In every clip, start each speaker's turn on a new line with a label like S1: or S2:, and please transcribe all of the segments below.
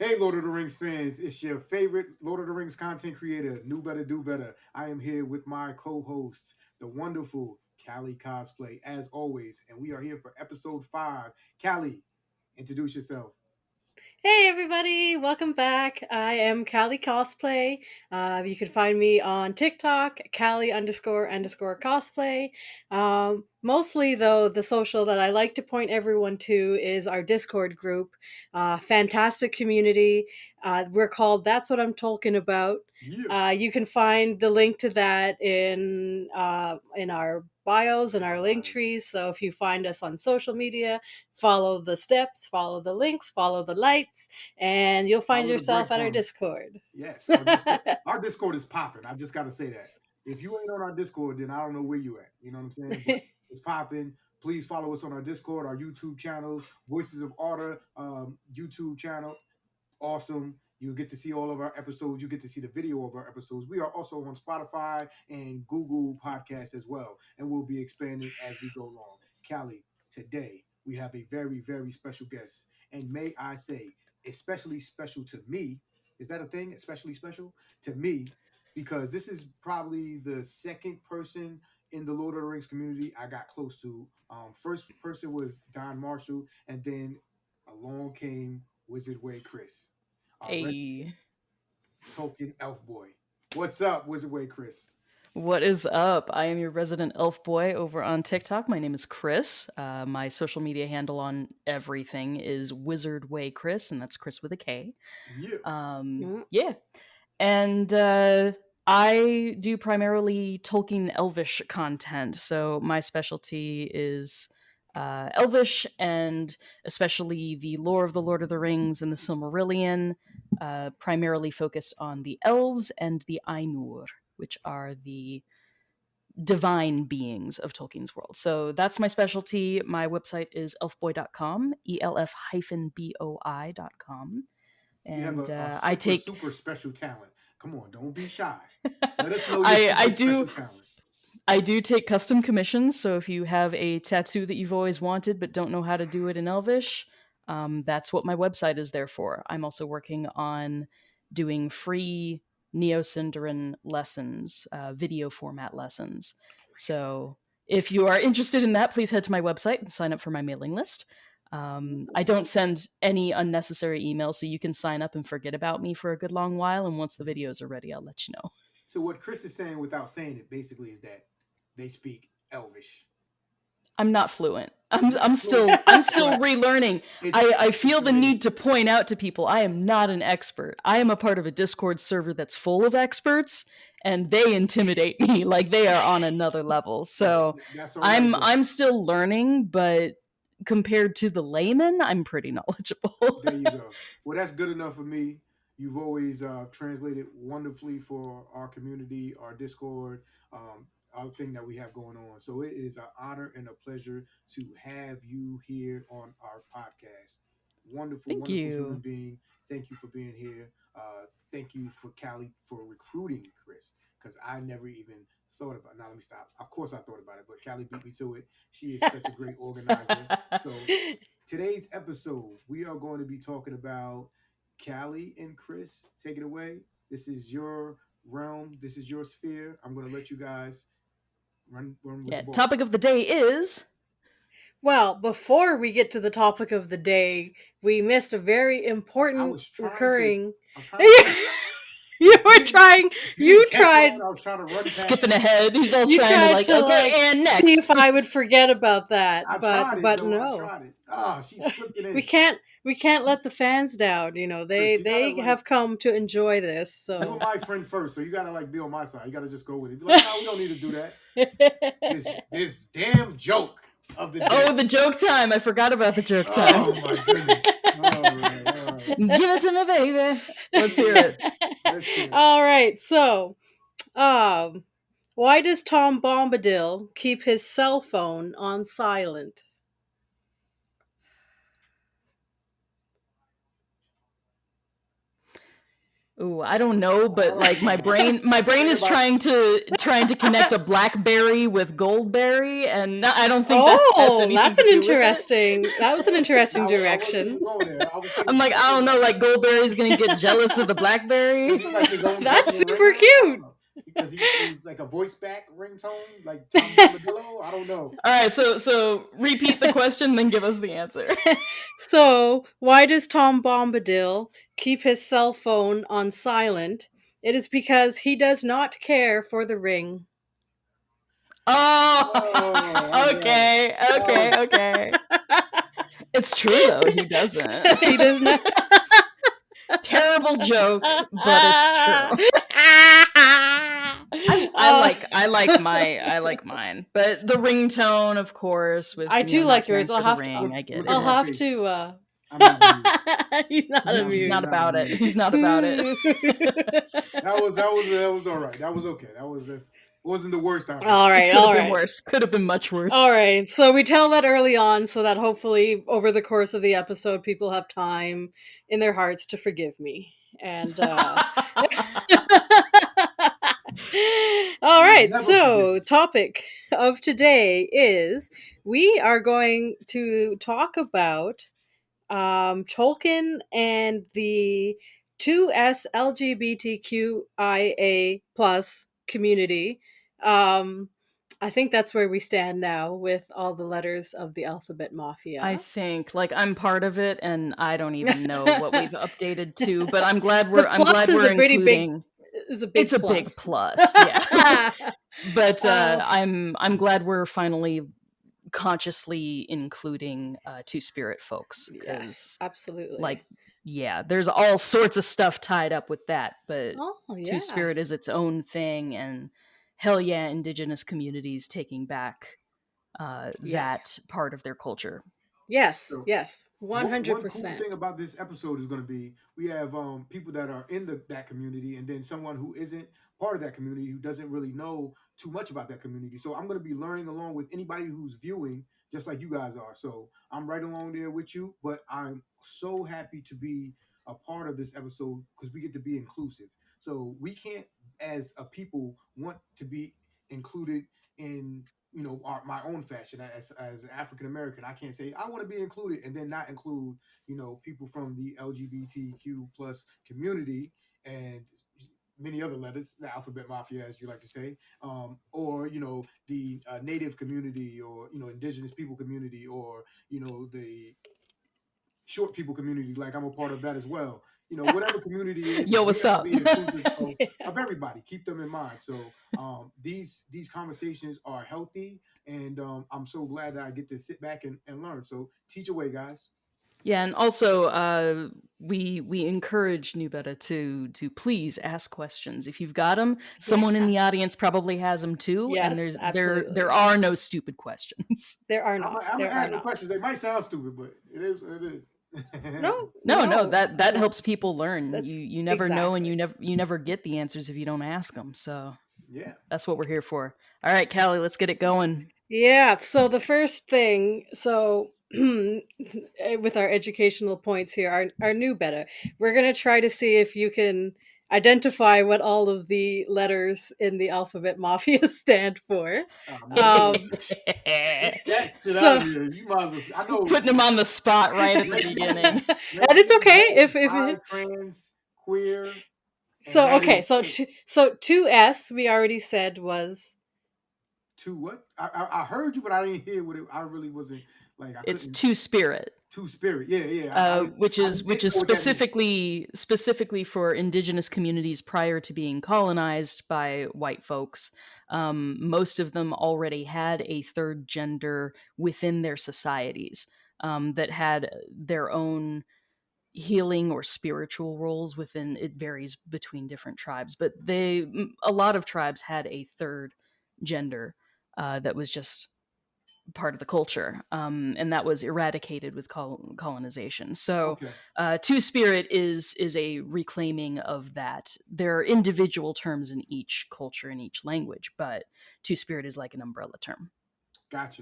S1: Hey, Lord of the Rings fans, it's your favorite Lord of the Rings content creator, New Better Do Better. I am here with my co-host, the wonderful KaliCosplay, as always, and we are here for episode 5. Kali, introduce yourself.
S2: Hey everybody, welcome back. I am KaliCosplay. You can find me on TikTok, Kali__cosplay. Mostly though, the social that I like to point everyone to is our Discord group. Fantastic community. We're called That's What I'm Tolkien About.
S1: Yeah.
S2: You can find the link to that in our bios and our link trees. So if you find us on social media, follow the steps, follow the links, follow the lights, and you'll find
S1: Follow the
S2: yourself at our
S1: breadcrumbs.
S2: Discord.
S1: Yes, our Discord is popping. I just gotta say that. If you ain't on our Discord, then I don't know where you at. You know what I'm saying? But it's popping. Please follow us on our Discord, our YouTube channels, Voices of Arda YouTube channel. Awesome. You get to see all of our episodes. You get to see the video of our episodes. We are also on Spotify and Google Podcasts as well, and we'll be expanding as we go along. Kali, today we have a very, very special guest, and may I say, especially special to me. Is that a thing? Especially special to me because this is probably the second person in the Lord of the Rings community I got close to. First person was Don Marshall, and then along came WizardWayKris, our
S3: Hey,
S1: Tolkien elf boy. What's up, WizardWayKris?
S3: what is up? I am your resident elf boy over on TikTok. My name is Chris. My social media handle on everything is WizardWayKris, and that's Chris with a K.
S1: Yeah.
S2: Mm.
S3: Yeah, and I do primarily Tolkien Elvish content. So my specialty is Elvish, and especially the lore of the Lord of the Rings and the Silmarillion. Primarily focused on the elves and the Ainur, which are the divine beings of Tolkien's world. So that's my specialty. My website is elfboy.com, elf-boi.com.
S1: You have
S3: And
S1: a
S3: I
S1: super,
S3: take.
S1: super special talent. Come on, don't be shy. Let us know your
S3: I, I
S1: super
S3: do
S1: special talent.
S3: I do take custom commissions, so if you have a tattoo that you've always wanted but don't know how to do it in Elvish, that's what my website is there for. I'm also working on doing free Neo Sindarin lessons, video format lessons. So if you are interested in that, please head to my website and sign up for my mailing list. I don't send any unnecessary emails, so you can sign up and forget about me for a good long while. And once the videos are ready, I'll let you know.
S1: So what Chris is saying without saying it basically is that they speak Elvish.
S3: I'm not fluent.
S1: Not
S3: I'm
S1: fluent,
S3: still I'm still
S1: but
S3: relearning. I
S1: it's
S3: feel the
S1: amazing.
S3: need to point out to people I am not an expert. I am a part of a Discord server that's full of experts, and they intimidate me like they are on another level.
S1: Hey,
S3: So
S1: that's all right
S3: I'm
S1: though.
S3: I'm still learning, but compared to the layman, I'm pretty knowledgeable.
S1: There you go. Well, that's good enough for me. You've always translated wonderfully for our community, our Discord, our thing that we have going on. So it is an honor and a pleasure to have you here on our podcast. Wonderful,
S3: Thank
S1: wonderful human
S3: you.
S1: being. Thank you for being here. Thank you for Kali for recruiting Chris because I never even thought about. Now let me stop. Of course I thought about it, but Kali beat me to it. She is such a great organizer. So today's episode, we are going to be talking about Kali and Chris. Take it away. This is your realm. This is your sphere. I'm going to let you guys run with
S3: Yeah,
S1: the ball.
S3: topic of the day is
S2: Well, before we get to the topic of the day, we missed a very
S1: I
S2: important
S1: was trying to.
S2: recurring.
S1: I was trying to run.
S2: You were trying.
S1: If you
S2: You
S1: didn't catch
S2: tried.
S1: on, I was trying to run past
S3: skipping
S1: you.
S3: ahead. He's all
S2: You
S3: trying to
S2: tried
S3: like,
S2: to
S3: okay, and
S2: see if
S3: next.
S2: I would forget about that,
S1: I
S2: but
S1: tried it
S2: but
S1: though. I
S2: no.
S1: tried it. Ah, she slipped it
S2: we
S1: in.
S2: can't we can't let the fans down.
S1: Chris, you gotta
S2: They have come to enjoy this.
S1: you were
S2: So
S1: my friend first, so you gotta be on my side. You gotta just go with it. Be like, no, we don't need to do that. This damn joke of the day.
S3: Oh, the joke time. I forgot about the joke time.
S1: Oh my goodness. All right, all right.
S3: Give it to me, baby. Let's hear it.
S1: Let's hear it.
S2: all right. So, um, why does Tom Bombadil keep his cell phone on silent?
S3: Ooh, I don't know, but like my brain is trying to connect a blackberry with goldberry, and I don't think that has anything
S2: that's
S3: to
S2: an
S3: do with it.
S2: interesting. That was an interesting
S1: I wasn't
S2: direction.
S1: even going there.
S3: I'm like, I don't know, like goldberry's gonna get jealous of the blackberry.
S1: He's like his own
S2: That's
S1: personal
S2: super
S1: ringtone?
S2: cute.
S1: Because he's like a voice back ringtone, like Tom Bombadillo. I don't know.
S3: All right, so repeat the question, then give us the answer.
S2: So, why does Tom Bombadil keep his cell phone on silent? It is because he does not care for the ring.
S3: Oh, okay. It's true though. He doesn't.
S2: He does not.
S3: Terrible joke, but it's true. I like mine, but the ringtone, of course. With
S2: I do like yours.
S3: I'll have to. I get it.
S2: I'll have to. He's not amused.
S3: He's not about it. He's not about it.
S1: That was all right. That was okay. Wasn't the worst out.
S2: All right,
S3: Could have been worse. Could have been much worse.
S2: All right. So we tell that early on, so that hopefully over the course of the episode, people have time in their hearts to forgive me. And all right. So topic of today is we are going to talk about Tolkien and the 2S LGBTQIA plus community. I think that's where we stand now with all the letters of the alphabet mafia.
S3: I think, like, I'm part of it, and I don't even know what we've updated to. But I'm glad we're including.
S2: It's a
S3: big plus. Yeah. But I'm glad we're finally consciously including Two-Spirit folks, because
S2: absolutely,
S3: like, yeah, there's all sorts of stuff tied up with that, but Two-Spirit is its own thing, and hell yeah, Indigenous communities taking back that part of their culture.
S2: Yes,
S1: So,
S2: 100%.
S1: One cool thing about this episode is going to be we have people that are in that community, and then someone who isn't part of that community, who doesn't really know too much about that community. So I'm going to be learning along with anybody who's viewing, just like you guys are. So I'm right along there with you, but I'm so happy to be a part of this episode because we get to be inclusive. So we can't, as a people, want to be included in my own fashion as an African American. I can't say I want to be included and then not include people from the LGBTQ plus community and many other letters, the alphabet mafia, as you like to say, or the native community, or indigenous people community, or the short people community. Like, I'm a part of that as well. Whatever community is,
S3: yo, what's up?
S1: Be inclusive of everybody. Keep them in mind. So these conversations are healthy, and I'm so glad that I get to sit back and learn. So teach away, guys.
S3: Yeah, and also we encourage KnewBetta to please ask questions if you've got them. Someone in the audience probably has them too,
S2: yes,
S3: and there are no stupid questions.
S2: There are not.
S1: I'm asking questions. They might sound stupid, but it is what it is.
S3: No, that helps people learn. You never know, and you never get the answers if you don't ask them. So
S1: yeah,
S3: that's what we're here for. All right, Kali, let's get it going.
S2: Yeah. So the first thing, with our educational points here, our KnewBetta, we're gonna try to see if you can identify what all of the letters in the alphabet mafia stand for.
S1: So, you might as well, I know,
S3: putting them on the spot right at the beginning.
S2: And it's okay if
S1: trans, queer.
S2: So okay, so 2S we already said was.
S1: To what? I heard you, but I didn't hear what it. I really wasn't like.
S3: It's Two-Spirit.
S1: Two-Spirit, yeah.
S3: Which is specifically for indigenous communities prior to being colonized by white folks. Most of them already had a third gender within their societies that had their own healing or spiritual roles within. It varies between different tribes, but a lot of tribes had a third gender that was just part of the culture, and that was eradicated with colonization. So Two-Spirit is a reclaiming of that. There are individual terms in each culture, in each language, but Two-Spirit is like an umbrella term.
S1: Gotcha.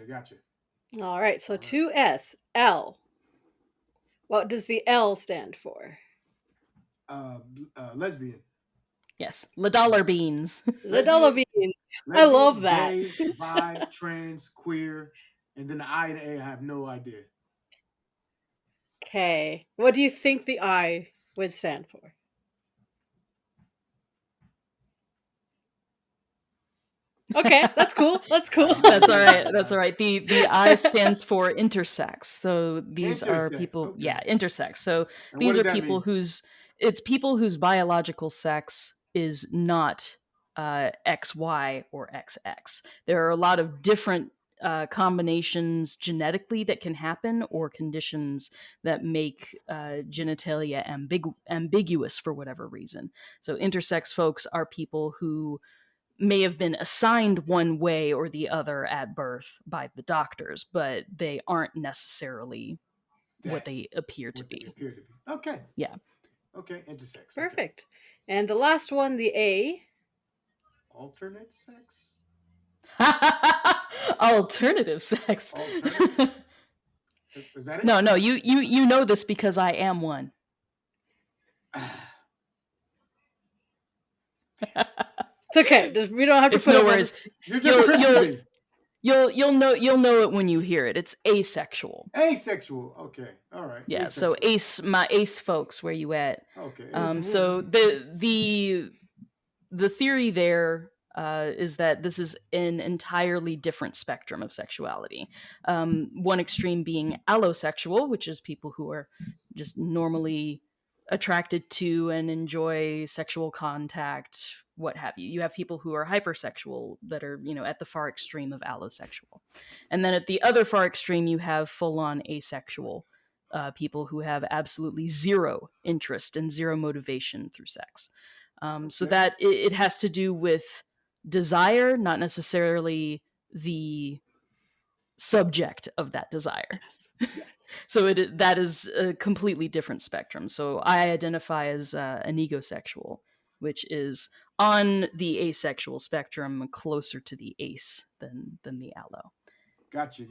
S2: All right, so 2S, L. What does the L stand for?
S1: lesbian.
S3: Yes, the dollar beans.
S2: The dollar
S1: Lesbian,
S2: beans. I love that.
S1: gay, bi, trans, queer, and then the I and A. I have no idea.
S2: Okay. What do you think the I would stand for? Okay, that's cool. That's cool.
S3: That's all right. That's all right. The I stands for intersex. So these are
S1: Intersex,
S3: people,
S1: okay.
S3: yeah, intersex. So
S1: And what
S3: these
S1: does
S3: are
S1: that
S3: people
S1: mean?
S3: it's people whose biological sex is not XY or XX. There are a lot of different combinations genetically that can happen, or conditions that make genitalia ambiguous for whatever reason. So intersex folks are people who may have been assigned one way or the other at birth by the doctors, but they aren't necessarily what they appear to be.
S1: Okay.
S3: Yeah.
S1: Okay, intersex.
S2: Perfect. And the last one, the A.
S1: Alternate sex?
S3: Alternative sex.
S1: Alternative? Is that it?
S3: No, you know this because I am one.
S2: It's okay. We don't have to
S3: It's
S2: put
S3: no
S2: up all
S3: worries.
S2: this.
S1: You're just tripping me.
S3: You'll know it when you hear it. It's asexual.
S1: Asexual. Okay. All right.
S3: Yeah.
S1: Asexual.
S3: So my ace folks, where you at?
S1: Okay.
S3: So the theory there is that this is an entirely different spectrum of sexuality. One extreme being allosexual, which is people who are just normally attracted to and enjoy sexual contact, what have you. You have people who are hypersexual that are, at the far extreme of allosexual. And then at the other far extreme, you have full-on asexual people who have absolutely zero interest and zero motivation through sex. So that it has to do with desire, not necessarily the subject of that desire.
S2: Yes.
S3: So that is a completely different spectrum. So I identify as an egosexual, which is on the asexual spectrum, closer to the ace than the allo.
S1: Gotcha.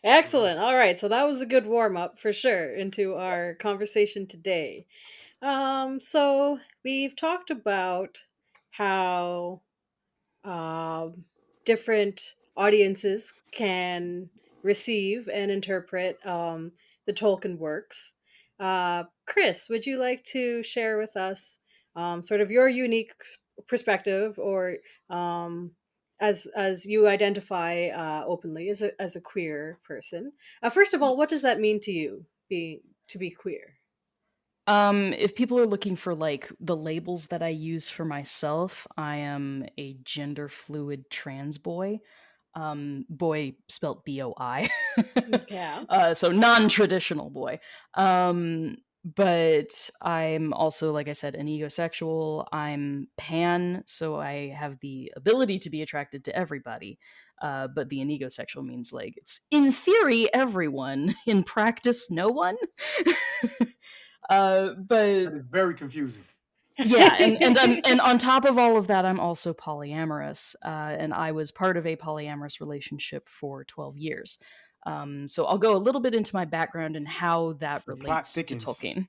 S2: Excellent. All right. So that was a good warm up for sure into our conversation today. So we've talked about how different audiences can receive and interpret the Tolkien works. Chris, would you like to share with us sort of your unique perspective, or as you identify openly as a queer person? First of all, what does that mean to you, to be queer?
S3: If people are looking for like the labels that I use for myself, I am a gender fluid trans boy. Boy spelt BOI.
S2: Yeah.
S3: So non-traditional boy. But I'm also, like I said, an egosexual. I'm pan, so I have the ability to be attracted to everybody. But the egosexual means like it's in theory everyone, in practice no one. But
S1: That is very confusing.
S3: yeah, and on top of all of that, I'm also polyamorous, and I was part of a polyamorous relationship for 12 years. So I'll go a little bit into my background and how that relates to Tolkien.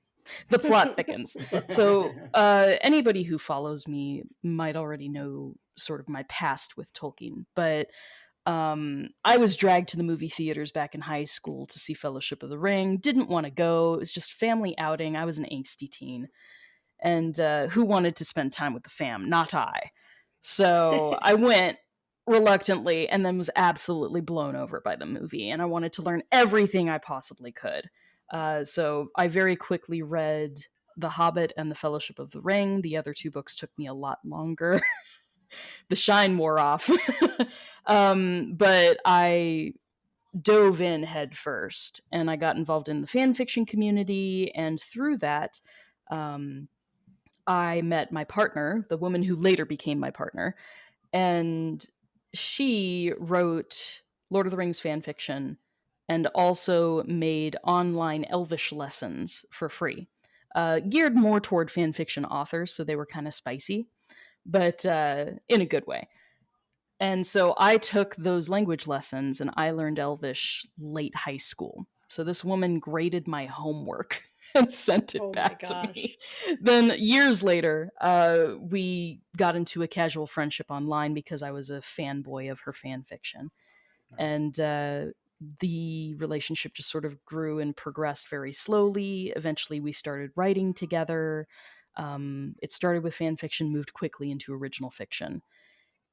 S3: The plot thickens. So anybody who follows me might already know sort of my past with Tolkien, but I was dragged to the movie theaters back in high school to see Fellowship of the Ring. Didn't want to go. It was just family outing. I was an angsty teen. And who wanted to spend time with the fam? Not I. So I went reluctantly and then was absolutely blown over by the movie. And I wanted to learn everything I possibly could. So I very quickly read The Hobbit and The Fellowship of the Ring. The other two books took me a lot longer. The shine wore off. But I dove in head first and I got involved in the fan fiction community. And through that, I met my partner, the woman who later became my partner, and she wrote Lord of the Rings fan fiction and also made online Elvish lessons for free, geared more toward fan fiction authors, so they were kind of spicy, but in a good way. And so I took those language lessons and I learned Elvish late high school. So this woman graded my homework and sent it
S2: Oh my
S3: back to me.
S2: gosh.
S3: Then years later, we got into a casual friendship online because I was a fanboy of her fan fiction.
S1: Nice.
S3: And the relationship just sort of grew and progressed very slowly. Eventually, we started writing together. It started with fan fiction, moved quickly into original fiction.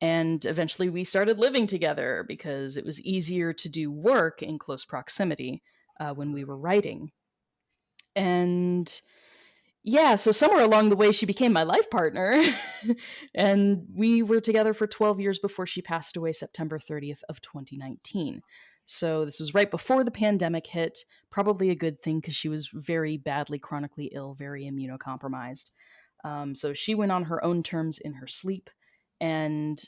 S3: And eventually, we started living together because it was easier to do work in close proximity when we were writing. And yeah, so somewhere along the way, she became my life partner. And we were together for 12 years before she passed away September 30th of 2019. So this was right before the pandemic hit. Probably a good thing because she was very badly chronically ill, very immunocompromised. So she went on her own terms in her sleep. And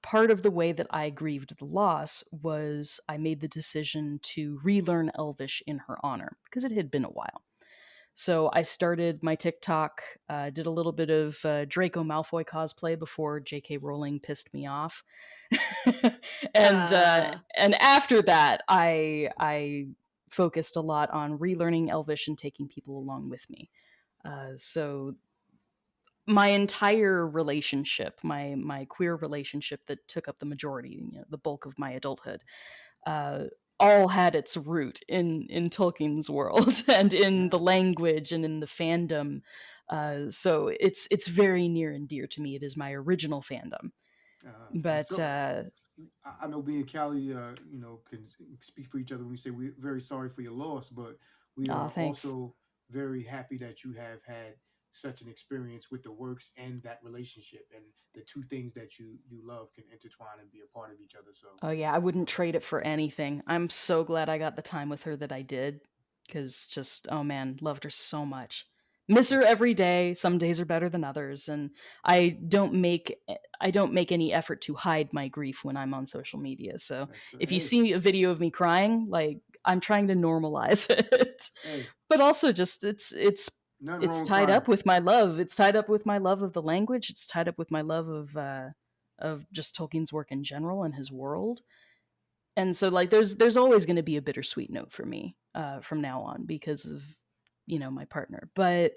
S3: part of the way that I grieved the loss was I made the decision to relearn Elvish in her honor because it had been a while. So I started my TikTok, did a little bit of Draco Malfoy cosplay before J.K. Rowling pissed me off, and after that, I focused a lot on relearning Elvish and taking people along with me. So my entire relationship, my queer relationship that took up the majority, the bulk of my adulthood, uh, all had its root in Tolkien's world and in the language and in the fandom. So it's very near and dear to me. It is my original fandom. But
S1: So I know me and Callie, can speak for each other when we say we're very sorry for your loss, but we are
S3: thanks.
S1: also very happy that you have had such an experience with the works and that relationship, and the two things that you love can intertwine and be a part of each other. So
S3: Oh yeah, I wouldn't trade it for anything. I'm so glad I got the time with her that I did, because just oh man, loved her so much. Miss her every day. Some days are better than others, and I don't make any effort to hide my grief when I'm on social media. So if you
S1: hey,
S3: see a video of me crying, like I'm trying to normalize it,
S1: hey,
S3: but also just
S1: nothing wrong
S3: it's
S1: with
S3: tied
S1: crying.
S3: up with my love. It's tied up with my love of the language. It's tied up with my love of just Tolkien's work in general and his world. And so like there's always going to be a bittersweet note for me from now on because of my partner. But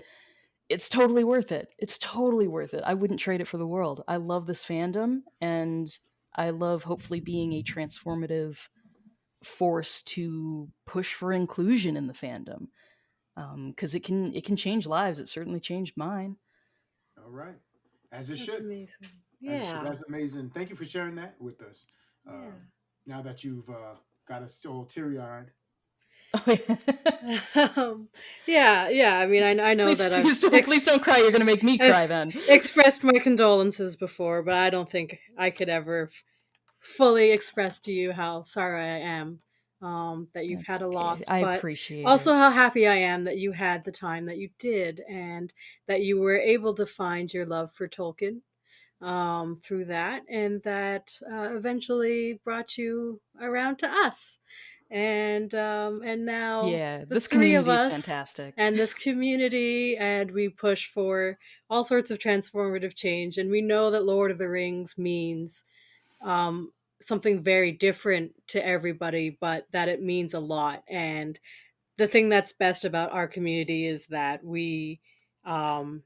S3: it's totally worth it. It's totally worth it. I wouldn't trade it for the world. I love this fandom, and I love hopefully being a transformative force to push for inclusion in the fandom, because it can change lives. It certainly changed mine.
S1: All right, as it
S2: That's
S1: should.
S2: amazing.
S1: As it should.
S2: Yeah.
S1: That's amazing. Thank you for sharing that with us.
S2: Yeah.
S1: Now that you've got us all teary eyed.
S2: Yeah. I mean, I know
S3: Please,
S2: that
S3: please don't cry. You're gonna make me cry then.
S2: expressed my condolences before, but I don't think I could ever fully express to you how sorry I am that you've
S3: That's
S2: had a
S3: okay.
S2: loss,
S3: I
S2: but
S3: appreciate
S2: also
S3: it.
S2: how happy I am that you had the time that you did and that you were able to find your love for Tolkien through that, and that eventually brought you around to us. And now
S3: Yeah,
S2: the
S3: this
S2: three of
S3: community is
S2: us
S3: fantastic.
S2: and this community, and we push for all sorts of transformative change. And we know that Lord of the Rings means um, something very different to everybody, but that it means a lot. And the thing that's best about our community is that um,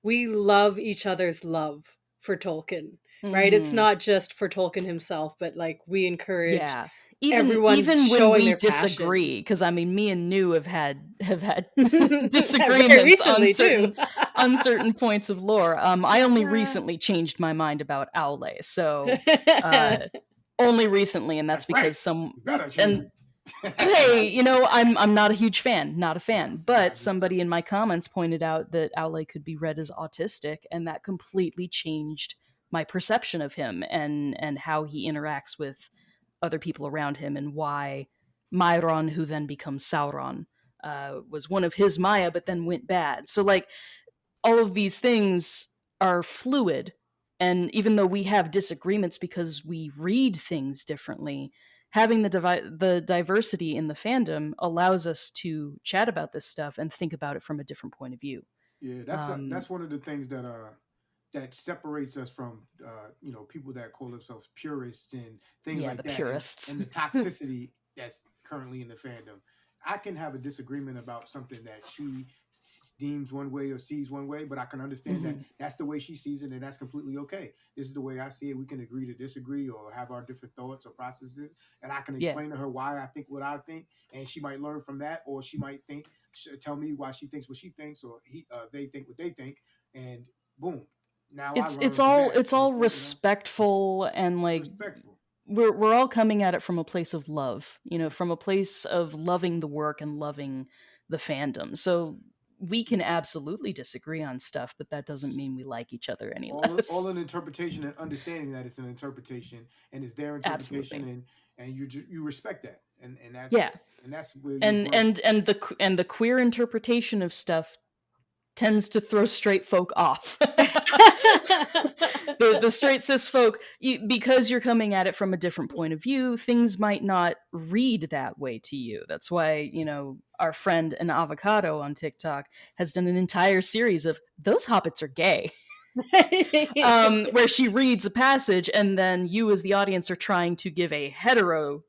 S2: we love each other's love for Tolkien, right? It's
S3: Mm-hmm.
S2: not just for Tolkien himself, but like we encourage
S3: Yeah, even
S2: everyone
S3: even when
S2: showing
S3: we
S2: their passion.
S3: disagree, because I mean, me and New have had
S2: Very
S3: disagreements
S2: recently too.
S3: on certain points of lore. I only recently changed my mind about Owlay, so only recently, and that's
S1: That's right.
S3: because some
S1: You better change
S3: and
S1: it.
S3: hey, I'm not a huge fan, not a fan,
S1: Nah,
S3: but
S1: just
S3: somebody in my comments pointed out that Owlay could be read as autistic, and that completely changed my perception of him and how he interacts with other people around him, and why Myron, who then becomes Sauron, was one of his Maya, but then went bad. So like all of these things are fluid, and even though we have disagreements because we read things differently, having the diversity in the fandom allows us to chat about this stuff and think about it from a different point of view.
S1: Yeah,
S3: Um,
S1: that's one of the things that that separates us from people that call themselves purists and things
S3: yeah,
S1: like
S3: the
S1: that,
S3: purists.
S1: and the toxicity that's currently in the fandom. I can have a disagreement about something that she deems one way or sees one way, but I can understand that that's the way she sees it, and that's completely okay. This is the way I see it. We can agree to disagree or have our different thoughts or processes, and I can explain to her why I think what I think, and she might learn from that, or she might tell me why she thinks what she thinks, or they think what they think, and boom. Now
S3: it's all respectful, and like
S1: respectful.
S3: We're all coming at it from a place of love, from a place of loving the work and loving the fandom. So we can absolutely disagree on stuff, but that doesn't mean we like each other any less.
S1: All an interpretation and understanding that it's an interpretation and it's their interpretation, and you respect that, and that's and that's where
S3: and the queer interpretation of stuff tends to throw straight folk off. the straight cis folk, because you're coming at it from a different point of view, things might not read that way to you. That's why, our friend An Avocado on TikTok has done an entire series of those hobbits are gay. Where she reads a passage and then you as the audience are trying to give a hetero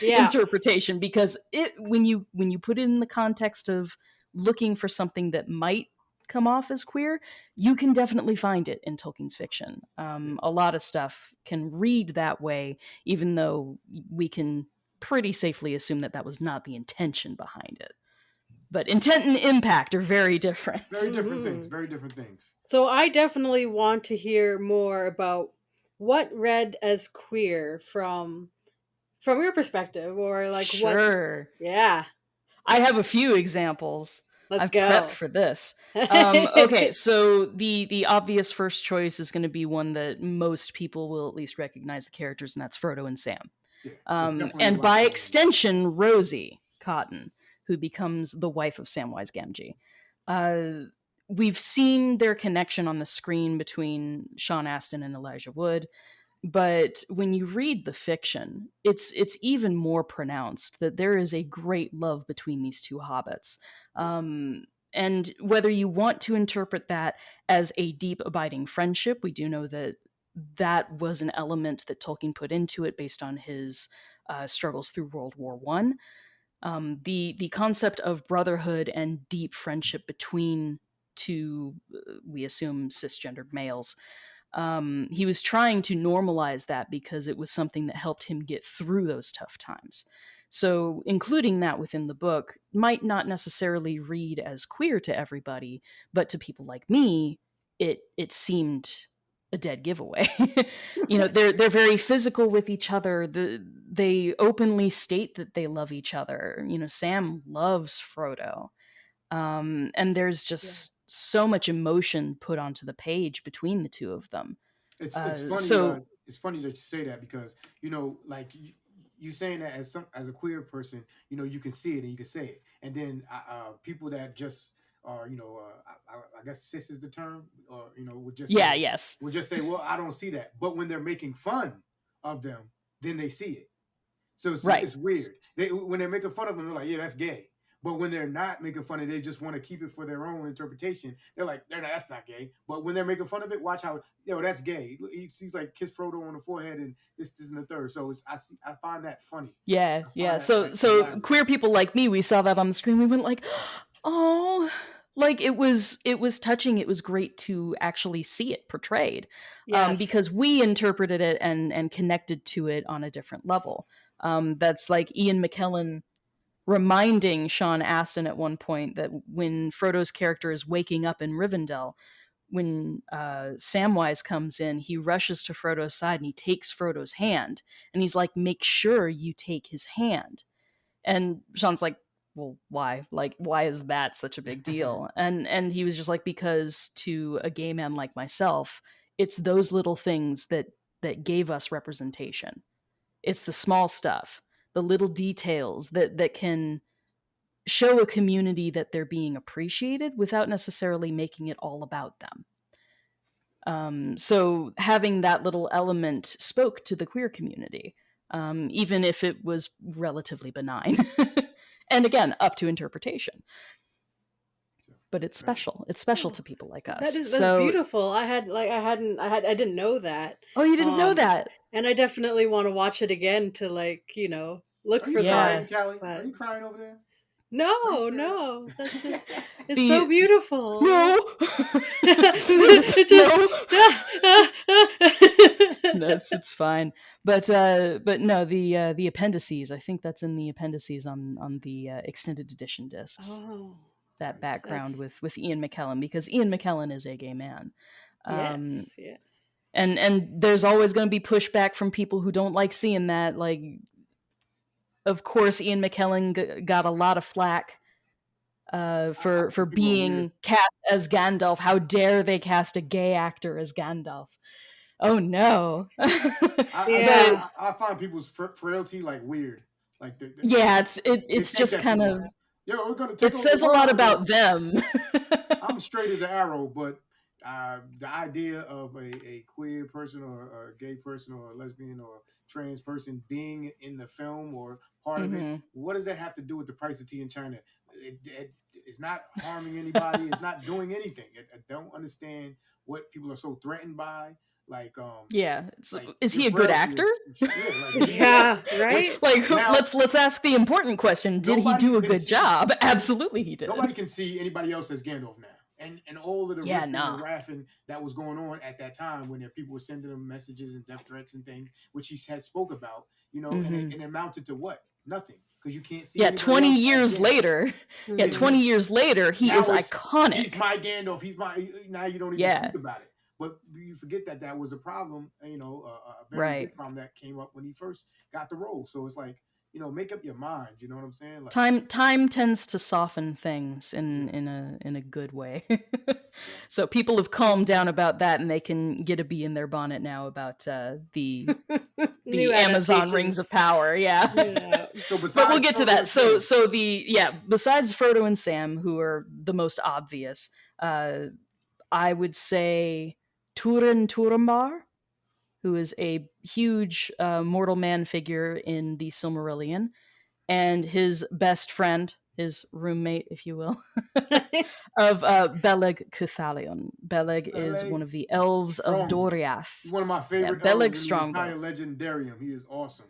S3: interpretation, because when you put it in the context of looking for something that might come off as queer, you can definitely find it in Tolkien's fiction. A lot of stuff can read that way, even though we can pretty safely assume that was not the intention behind it. But intent and impact are very different.
S1: Very different things. Very different things.
S2: So I definitely want to hear more about what read as queer from your perspective, or like
S3: sure.
S2: what. Yeah.
S3: I have a few examples.
S2: Let's
S3: I've
S2: go.
S3: prepped for this. Okay, so the obvious first choice is going to be one that most people will at least recognize the characters, and that's Frodo and Sam. Yeah, and by extension, Rosie Cotton, who becomes the wife of Samwise Gamgee. We've seen their connection on the screen between Sean Astin and Elijah Wood, but when you read the fiction, it's even more pronounced that there is a great love between these two hobbits. And whether you want to interpret that as a deep, abiding friendship, we do know that was an element that Tolkien put into it based on his struggles through World War I. The concept of brotherhood and deep friendship between two, we assume, cisgendered males. He was trying to normalize that because it was something that helped him get through those tough times. So including that within the book might not necessarily read as queer to everybody, but to people like me, it seemed a dead giveaway. They're very physical with each other. They openly state that they love each other. Sam loves Frodo. And there's just so much emotion put onto the page between the two of them.
S1: It's funny. It's funny that you say that, because like you saying that as a queer person, you can see it and you can say it, and then people that just are, I guess cis is the term, or would just would just say, well, I don't see that. But when they're making fun of them, then they see it. So it's weird. When they're making fun of them, they're like, yeah, that's gay. But when they're not making fun of it, they just want to keep it for their own interpretation. They're like, that's not gay. But when they're making fun of it, watch how, that's gay. He's like, kiss Frodo on the forehead, and this isn't the third. So I find that funny.
S3: Yeah. So queer people like me, we saw that on the screen. We went like, oh, like it was touching. It was great to actually see it portrayed, because we interpreted it and connected to it on a different level. That's like Ian McKellen reminding Sean Astin at one point that when Frodo's character is waking up in Rivendell, when Samwise comes in, he rushes to Frodo's side and he takes Frodo's hand, and he's like, make sure you take his hand. And Sean's like, well, why? Like, why is that such a big deal? And he was just like, because to a gay man like myself, it's those little things that gave us representation. It's the small stuff, the little details that can show a community that they're being appreciated without necessarily making it all about them. So having that little element spoke to the queer community, even if it was relatively benign. And again, up to interpretation. But it's special. It's special to people like us.
S2: That's beautiful. I didn't know that.
S3: Oh, you didn't know that?
S2: And I definitely want to watch it again to look
S1: Are
S2: for
S1: you crying,
S2: those.
S1: Callie?
S2: But
S1: Are you crying over there?
S2: no, that's just it's so beautiful.
S3: No.
S2: It just
S3: No, it's fine. But no, the appendices. I think that's in the appendices on the extended edition discs.
S2: Oh,
S3: That background
S2: that's-
S3: with Ian McKellen, because Ian McKellen is a gay man.
S2: yes, yeah.
S3: And there's always going to be pushback from people who don't like seeing that. Like, of course, Ian McKellen got a lot of flack for being cast as Gandalf. How dare they cast a gay actor as Gandalf? Oh no!
S1: I find people's frailty like weird. Like
S3: yeah, it's just kind of.
S1: Yo, we're gonna take
S3: it says a lot about them.
S1: I'm straight as an arrow, but the idea of a queer person or a gay person or a lesbian or trans person being in the film or part of it, what does that have to do with the price of tea in China? It's not harming anybody. It's not doing anything. I don't understand what people are so threatened by. Like,
S3: yeah,
S1: like,
S3: is he a good actor?
S2: Yeah, right.
S3: Like, now, let's ask the important question: did he do a good job? Absolutely, he did.
S1: Nobody can see anybody else as Gandalf now. And all of the riffing and raffing that was going on at that time when people were sending him messages and death threats and things, which he had spoke about, and it amounted to what? Nothing. Because you can't see.
S3: Yeah, 20 years later. Yeah, 20 years later, he is iconic.
S1: He's my Gandalf. He's my. Now you don't even speak about it. But you forget that was a problem. A very big problem that came up when he first got the role. So it's like, make up your mind. You know what I'm saying? Like,
S3: time tends to soften things in a good way. So people have calmed down about that, and they can get a bee in their bonnet now about the Amazon Rings of Power. Yeah.
S1: So
S3: but we'll get to that. So besides Frodo and Sam, who are the most obvious, I would say Turin Turambar, who is a huge mortal man figure in the Silmarillion, and his best friend, his roommate, if you will, of Beleg Cuthalion. Beleg is one of the elves of Doriath.
S1: One of my favorite
S3: elves
S1: in the entire Legendarium. He is awesome.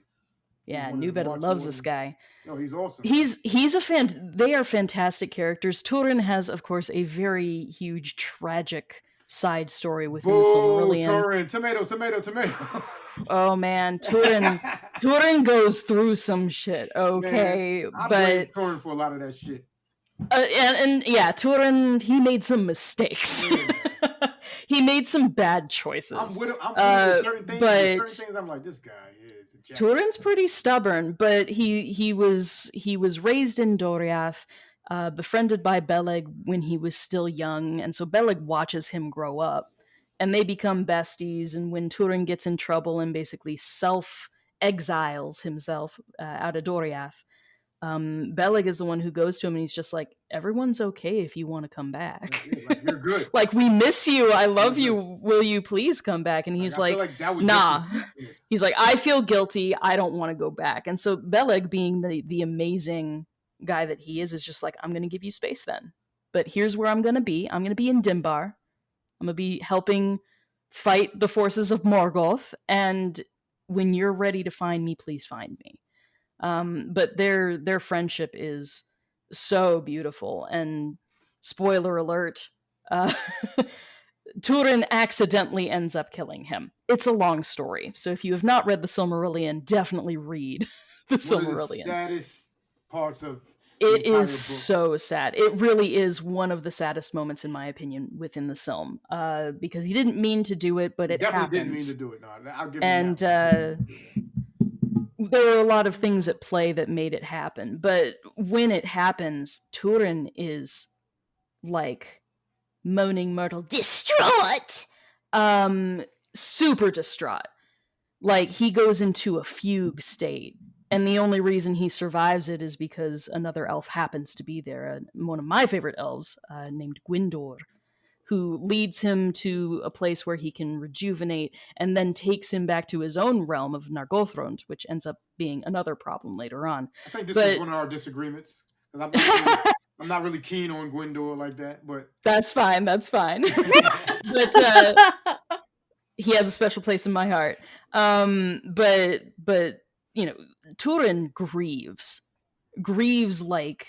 S3: Yeah, KnewBetta loves this guy.
S1: No, he's awesome.
S3: They are fantastic characters. Turin has, of course, a very huge tragic side story within the Silmarillion.
S1: Turin, tomato.
S3: Oh man, Turin goes through some shit. Okay,
S1: man, I blame Turin for a lot of that shit.
S3: And Turin, he made some mistakes. He made some bad choices.
S1: I'm with him. Certain things, I'm like, this guy is a jack.
S3: Turin's pretty stubborn, but he was raised in Doriath, befriended by Beleg when he was still young, and so Beleg watches him grow up, and they become besties. And when Turin gets in trouble and basically self-exiles himself out of Doriath, Beleg is the one who goes to him, and he's just like, everyone's okay if you want to come back.
S1: Like, you're good.
S3: Like, we miss you. I love you. Will you please come back? And he's like nah. He's like, I feel guilty. I don't want to go back. And so Beleg, being the amazing guy that he is just like, I'm going to give you space then. But here's where I'm going to be. I'm going to be in Dimbar. I'm going to be helping fight the forces of Morgoth. And when you're ready to find me, please find me. But their friendship is so beautiful, and spoiler alert, Turin accidentally ends up killing him. It's a long story, so if you have not read the Silmarillion, definitely read the Silmarillion. One of the
S1: saddest parts of
S3: it is so sad. It really is one of the saddest moments, in my opinion, within the Silm, because he didn't mean to do it, but it happens.
S1: Didn't mean to do it. No, I'll give
S3: and there are a lot of things at play that made it happen, but when it happens, Turin is like moaning myrtle, distraught, super distraught. Like, he goes into a fugue state, and the only reason he survives it is because another elf happens to be there, one of my favorite elves, named Gwyndor, who leads him to a place where he can rejuvenate, and then takes him back to his own realm of Nargothrond, which ends up being another problem later on.
S1: I think this is one of our disagreements. I'm not really keen on Gwyndor like that, but
S3: that's fine. But he has a special place in my heart. But Turin grieves like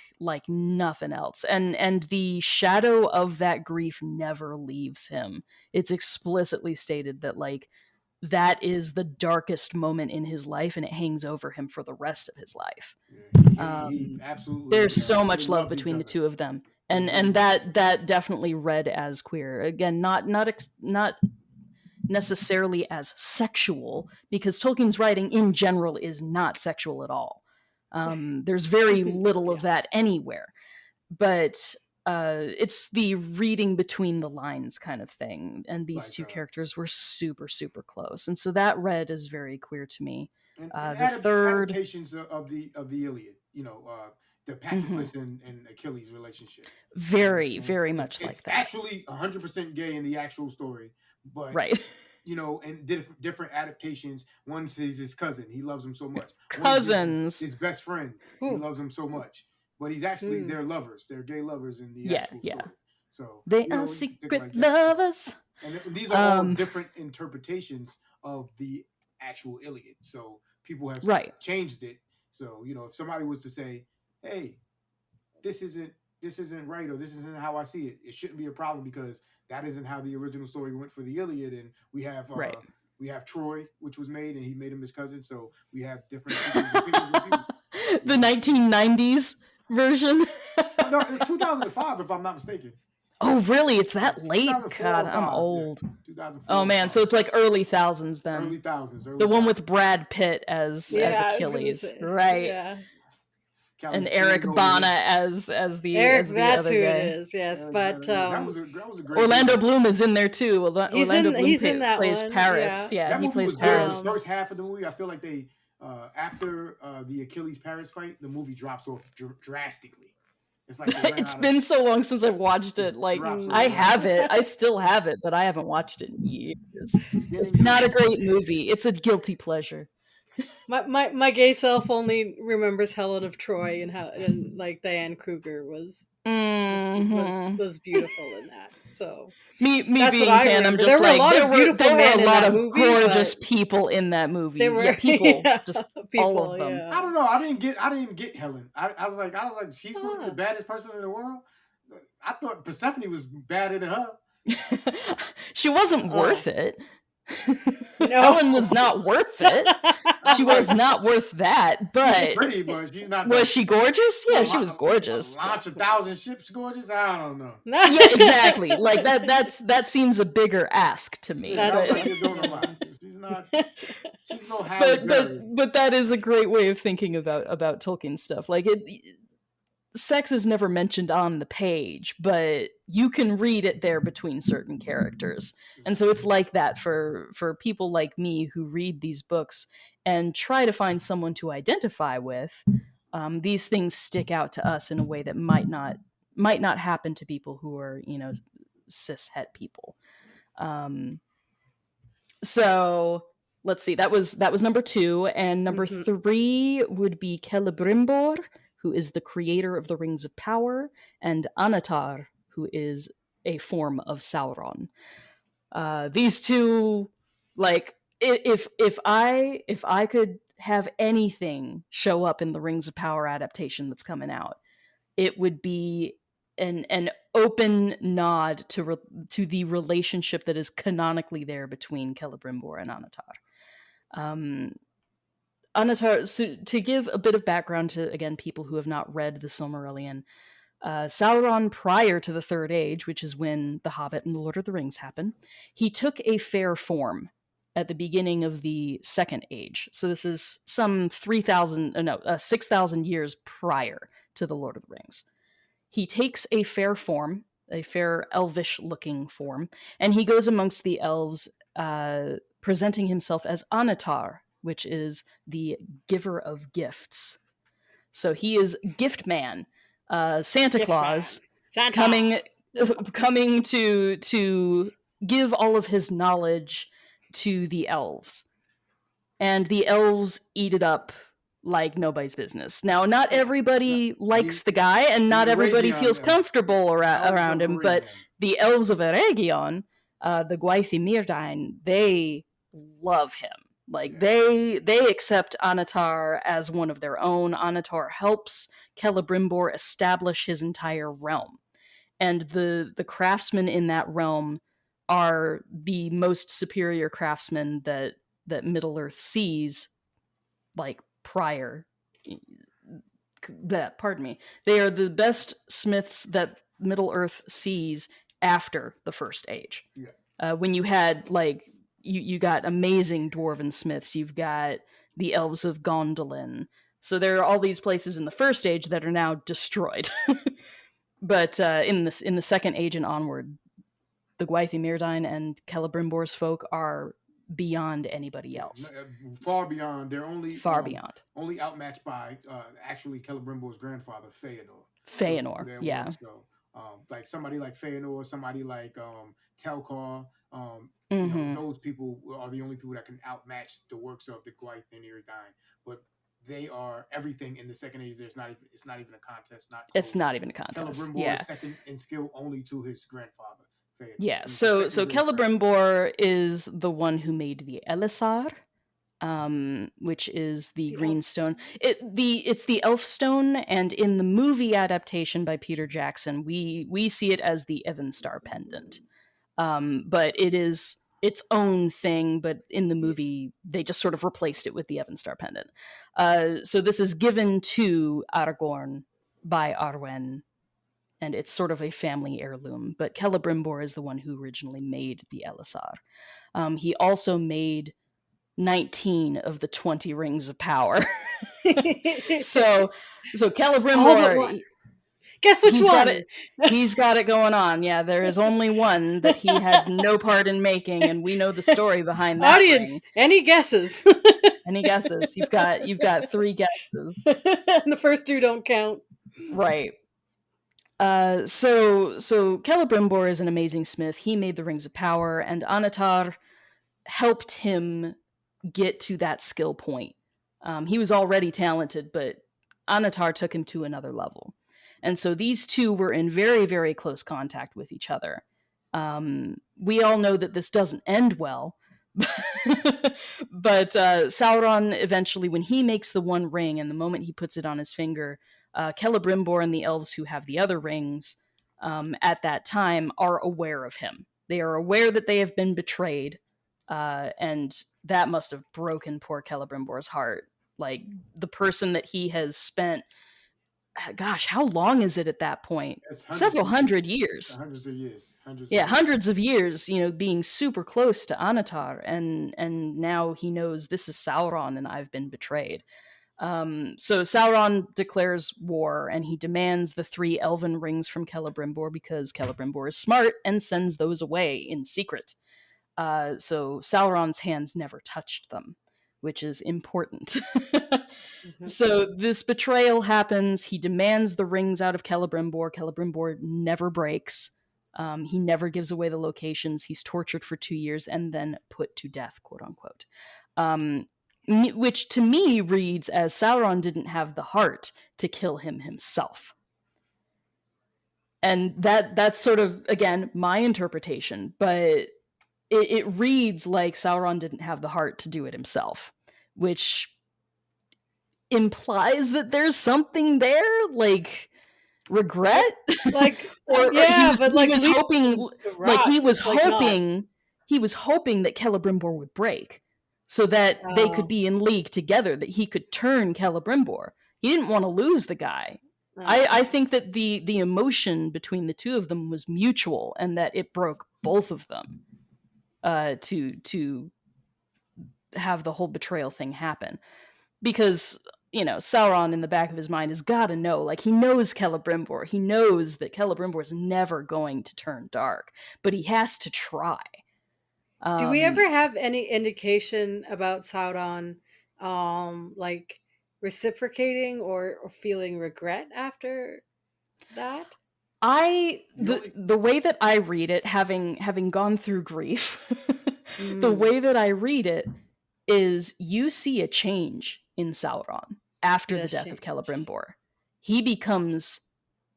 S3: nothing else, and the shadow of that grief never leaves him. It's explicitly stated that like that is the darkest moment in his life, and it hangs over him for the rest of his life.
S1: He absolutely.
S3: There's so much love between the two of them, and that definitely read as queer. Again, not necessarily as sexual, because Tolkien's writing in general is not sexual at all. There's very little of that anywhere, but it's the reading between the lines kind of thing, and these two characters were super, super close, and so that read is very queer to me.
S1: And the third adaptations of the Iliad, the Patroclus and Achilles relationship,
S3: very much like that.
S1: Actually 100% gay in the actual story, but
S3: right.
S1: And different adaptations. One says his cousin, he loves him so much.
S3: Cousins,
S1: his best friend, he loves him so much. But he's actually they're lovers. They're gay lovers in the actual story. So
S3: they are secret lovers.
S1: And these are all different interpretations of the actual Iliad. So people have changed it. So if somebody was to say, "Hey, this isn't right," or "This isn't how I see it," it shouldn't be a problem, because that isn't how the original story went for the Iliad. And we have Troy, which was made, and he made him his cousin. So we have different opinions.
S3: The 1990s version.
S1: No, it's 2005, if I'm not mistaken.
S3: Oh, really? It's that late? God, I'm old.
S1: Yeah,
S3: oh man, so it's like early thousands then.
S1: Early thousands.
S3: The one with Brad Pitt as Achilles, right? Yeah. And Eric Bana as the other guy.
S2: That's who it is. Yes, but
S1: that was a great
S3: Orlando
S1: movie.
S3: Bloom is in there too. Orlando Bloom
S2: plays
S3: Paris. Yeah, he plays Paris.
S1: The first half of the movie, I feel like they after the Achilles Paris fight, the movie drops off drastically. It's like
S3: it's been so long since I've watched it. Like I have it, I still have it, but I haven't watched it in years. It's not a great movie. It's a guilty pleasure.
S2: My gay self only remembers Helen of Troy and like Diane Kruger was beautiful in that. So
S3: me being fan, I'm just there like there were a lot of gorgeous people in that movie. There were people, all of them.
S1: Yeah. I don't know. I didn't get Helen. I was like she's supposed to be the baddest person in the world. I thought Persephone was badder than her.
S3: She wasn't worth it. No. Helen was not worth it. She was not worth that. But
S1: she's pretty, but she's not.
S3: Was she gorgeous? Yeah, she was gorgeous.
S1: Launch 1,000 ships, gorgeous. I don't know.
S3: Yeah, exactly. Like that seems a bigger ask to me.
S1: She's not. She's no Halle Berry.
S3: But that is a great way of thinking about Tolkien stuff. Like sex is never mentioned on the page, but you can read it there between certain characters. And so it's like that for people like me who read these books and try to find someone to identify with. These things stick out to us in a way that might not happen to people who are, cis het people. So let's see, that was number 2, and number 3 would be Celebrimbor, who is the creator of the Rings of Power, and Anatar, who is a form of Sauron. These two, like, if I could have anything show up in the Rings of Power adaptation that's coming out, it would be an open nod to the relationship that is canonically there between Celebrimbor and Anatar. Anatar, so to give a bit of background to, again, people who have not read the Silmarillion, Sauron, prior to the Third Age, which is when The Hobbit and The Lord of the Rings happen, he took a fair form at the beginning of the Second Age. So this is some 6,000 years prior to The Lord of the Rings. He takes a fair form, a fair elvish-looking form, and he goes amongst the elves, presenting himself as Anatar, which is the giver of gifts. So he is gift man, Santa Claus, coming to give all of his knowledge to the elves. And the elves eat it up like nobody's business. Now, not everybody likes the guy, and not everybody feels comfortable around him, but the elves of Eregion, the Gwaith y Myrdain, they love him. Like they accept Anatar as one of their own. Anatar helps Celebrimbor establish his entire realm. And the craftsmen in that realm are the most superior craftsmen that Middle-earth sees, like, prior. Pardon me. They are the best smiths that Middle-earth sees after the First Age.
S1: Yeah.
S3: When you had, like, you got amazing dwarven smiths, you've got the elves of Gondolin. So there are all these places in the First Age that are now destroyed. But in the Second Age and onward, the Gwaithí Myrdain and Celebrimbor's folk are beyond anybody else.
S1: Far beyond. They're only
S3: beyond.
S1: Only outmatched by actually Celebrimbor's grandfather, Feanor.
S3: Feanor, yeah.
S1: So, like somebody like Feanor, somebody like Telcar, those people are the only people that can outmatch the works of the Gwaithí Myrdain. But they are everything in the Second Age. It's not even a contest.
S3: It's not even a contest.
S1: Celebrimbor is second in skill only to his grandfather. Feanor.
S3: Yeah. So Celebrimbor is the one who made the Elisar, which is the green stone. It's the elf stone, and in the movie adaptation by Peter Jackson, we see it as the Evenstar pendant. But it is its own thing, but in the movie they just sort of replaced it with the Evenstar pendant. So this is given to Aragorn by Arwen, and it's sort of a family heirloom, but Celebrimbor is the one who originally made the Elisar. He also made 19 of the 20 rings of power. so Celebrimbor,
S2: guess which one?
S3: He's got it going on. Yeah, there is only one that he had no part in making, and we know the story behind that.
S2: Audience,
S3: ring.
S2: Any guesses?
S3: Any guesses? You've got 3 guesses.
S2: And the first 2 don't count.
S3: Right. So Celebrimbor is an amazing smith. He made the rings of power, and Anatar helped him get to that skill point. He was already talented, but Anatar took him to another level. And so these two were in very, very close contact with each other. We all know that this doesn't end well, but Sauron eventually, when he makes the one ring, and the moment he puts it on his finger, Celebrimbor and the elves who have the other rings at that time are aware of him. They are aware that they have been betrayed, and that must have broken poor Celebrimbor's heart. Like, the person that he has spent, gosh, how long is it at that point? Several hundred years.
S1: Hundreds of years.
S3: Hundreds of years, being super close to Anatar, and now he knows this is Sauron and I've been betrayed. So Sauron declares war, and he demands the 3 elven rings from Celebrimbor because Celebrimbor is smart and sends those away in secret. So Sauron's hands never touched them, which is important. So this betrayal happens. He demands the rings out of Celebrimbor. Celebrimbor never breaks. He never gives away the locations. He's tortured for 2 years and then put to death, quote unquote. Which to me reads as Sauron didn't have the heart to kill him himself. And that's sort of, again, my interpretation, but it reads like Sauron didn't have the heart to do it himself, which implies that there's something there, like regret,
S2: like
S3: he was hoping that Celebrimbor would break, so that they could be in league together, that he could turn Celebrimbor. He didn't want to lose the guy. I think that the emotion between the two of them was mutual, and that it broke both of them to have the whole betrayal thing happen. Because, Sauron in the back of his mind has got to know, like, he knows Celebrimbor. He knows that Celebrimbor is never going to turn dark, but he has to try.
S2: Do we ever have any indication about Sauron, like reciprocating or feeling regret after that?
S3: The way that I read it, having gone through grief, the way that I read it is you see a change in Sauron after the death of Celebrimbor. He becomes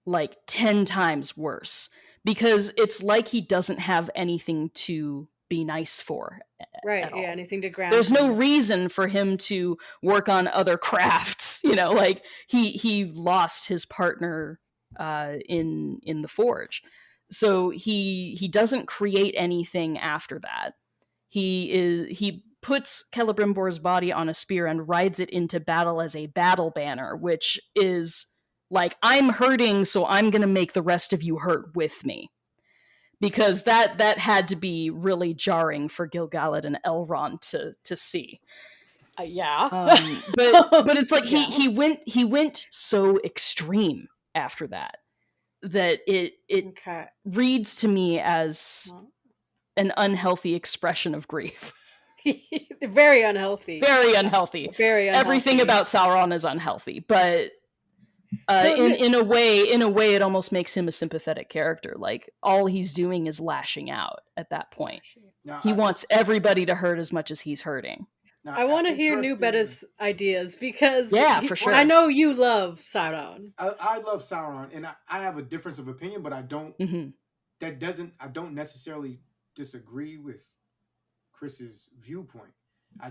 S3: like 10 times worse, because it's like he doesn't have anything to be nice for
S2: Right.
S3: at all.
S2: Yeah. Anything to ground.
S3: There's
S2: him.
S3: no reason for him to work on other crafts. Like he lost his partner in the forge, so he doesn't create anything after that. He puts Celebrimbor's body on a spear and rides it into battle as a battle banner, which is like, I'm hurting, so I'm gonna make the rest of you hurt with me. Because that had to be really jarring for Gil-galad and Elrond to see.
S2: Yeah.
S3: But it's like
S2: Yeah.
S3: he went so extreme after that it
S2: Okay.
S3: reads to me as an unhealthy expression of grief.
S2: Very unhealthy.
S3: Very unhealthy.
S2: Very unhealthy.
S3: Everything about Sauron is unhealthy, but in a way it almost makes him a sympathetic character. Like, all he's doing is lashing out at that point. Now, he wants everybody to hurt as much as he's hurting.
S1: Now,
S2: I want to hear KnewBetta's ideas, because
S3: for sure.
S2: I know you love Sauron.
S1: I love Sauron, and I have a difference of opinion, but I don't. Mm-hmm. I don't necessarily disagree with Chris's viewpoint. I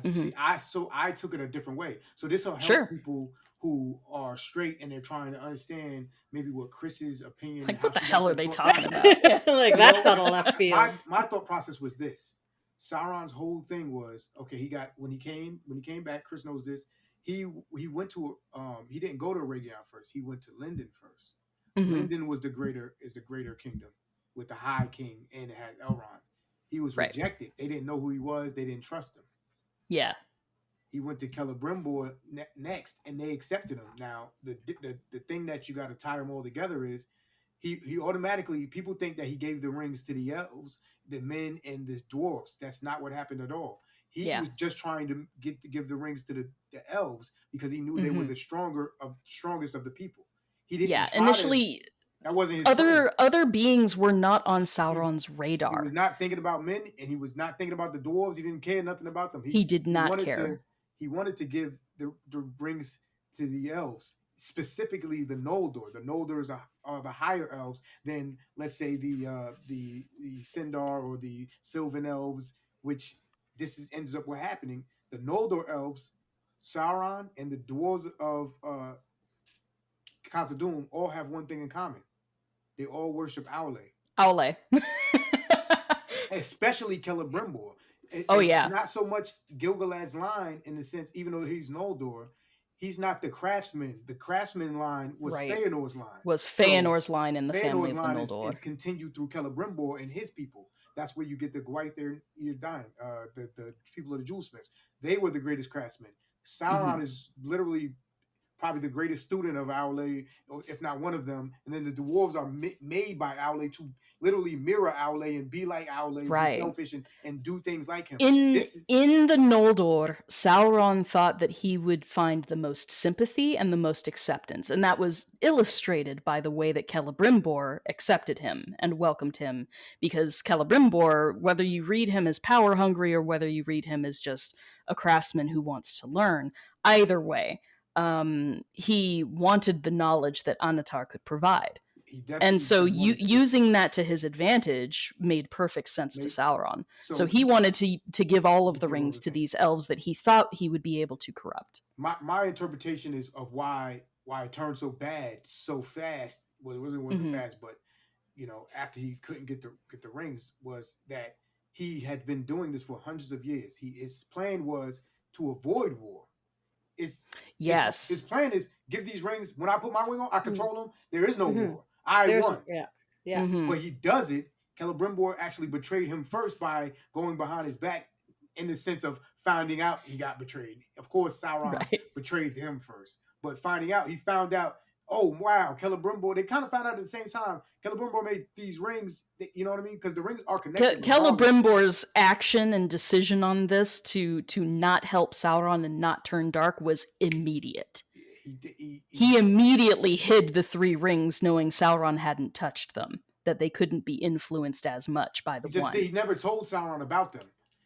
S1: took it a different way. So this will help people who are straight and they're trying to understand maybe what Chris's opinion.
S3: Like, what the hell are they talking about?
S2: Like, that's on a left field.
S1: My thought process was this: Sauron's whole thing was, okay, when he came back. Chris knows this. He went to he didn't go to Rhaegar first. He went to Lindon first. Mm-hmm. Lindon was the greater kingdom with the High King, and it had Elrond. He was rejected. They didn't know who he was. They didn't trust him.
S3: Yeah.
S1: He went to Celebrimbor next, and they accepted him. Now, the thing that you got to tie them all together is he automatically, people think that he gave the rings to the elves, the men, and the dwarves. That's not what happened at all. He was just trying to give the rings to the elves because he knew they were the strongest of the people. He didn't.
S3: Initially.
S1: That wasn't his plan.
S3: Other beings were not on Sauron's radar.
S1: He was not thinking about men, and he was not thinking about the dwarves. He didn't care nothing about them.
S3: He did not care.
S1: He wanted to give the rings to the elves, specifically the Noldor. The Noldors are the higher elves than, let's say, the Sindar or the Sylvan elves, which ends up what happening. The Noldor elves, Sauron, and the dwarves of Khazad-dûm all have one thing in common. They all worship Aule. Especially Celebrimbor. Not so much Gil-galad's line in the sense, even though he's Noldor, he's not the craftsman. The craftsman line was Feanor's line.
S3: Was Feanor's line in the family of the Noldor.
S1: Is continued through Celebrimbor and his people. That's where you get the Gwaithir Irdain, the people of the Jewelsmiths. They were the greatest craftsmen. Sauron is literally probably the greatest student of Aule, if not one of them. And then the dwarves are made by Aule to literally mirror Aule and be like Aule, be selfish and do things like him.
S3: In the Noldor, Sauron thought that he would find the most sympathy and the most acceptance. And that was illustrated by the way that Celebrimbor accepted him and welcomed him. Because Celebrimbor, whether you read him as power hungry or whether you read him as just a craftsman who wants to learn, either way, he wanted the knowledge that Anatar could provide. And so using that to his advantage made perfect sense to Sauron. So he wanted to give all of the rings to these elves that he thought he would be able to corrupt.
S1: My interpretation is of why it turned so bad so fast. Well, it wasn't fast, but after he couldn't get the rings, was that he had been doing this for hundreds of years. His plan was to avoid war. His plan is give these rings. When I put my ring on, I control them. There is no war. I won.
S2: Yeah.
S1: But he does it. Celebrimbor actually betrayed him first by going behind his back, in the sense of finding out he got betrayed. Of course, Sauron betrayed him first, but he found out. Oh wow, Celebrimbor. They kind of found out at the same time. Celebrimbor made these rings. You know what I mean? Because the rings are connected.
S3: Celebrimbor's action and decision on this to not help Sauron and not turn dark was immediate. He immediately hid the 3 rings, knowing Sauron hadn't touched them, that they couldn't be influenced as much by the one.
S1: He never told Sauron about them.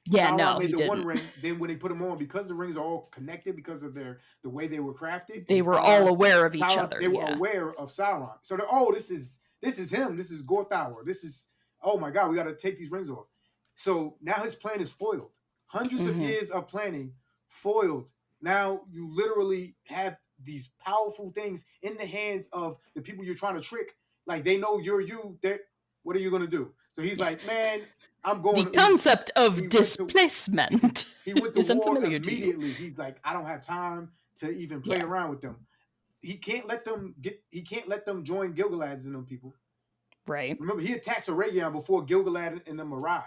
S3: Yeah,
S1: Sauron made the one ring. Then when they put them on, because the rings are all connected because of the way they were crafted,
S3: they were all aware of each other.
S1: They were aware of Sauron. So this is him. This is Gorthauer. This is, oh my God, we got to take these rings off. So now his plan is foiled. Hundreds of years of planning foiled. Now you literally have these powerful things in the hands of the people you're trying to trick. Like, they know you're you. What are you going to do? So he's like, man, I'm going.
S3: The concept of displacement
S1: he went to
S3: is
S1: war
S3: unfamiliar
S1: immediately. He's like, I don't have time to even play around with them. He can't let them join Gilgalad and them people.
S3: Right.
S1: Remember, he attacks Aragon before Gilgalad and them arrive.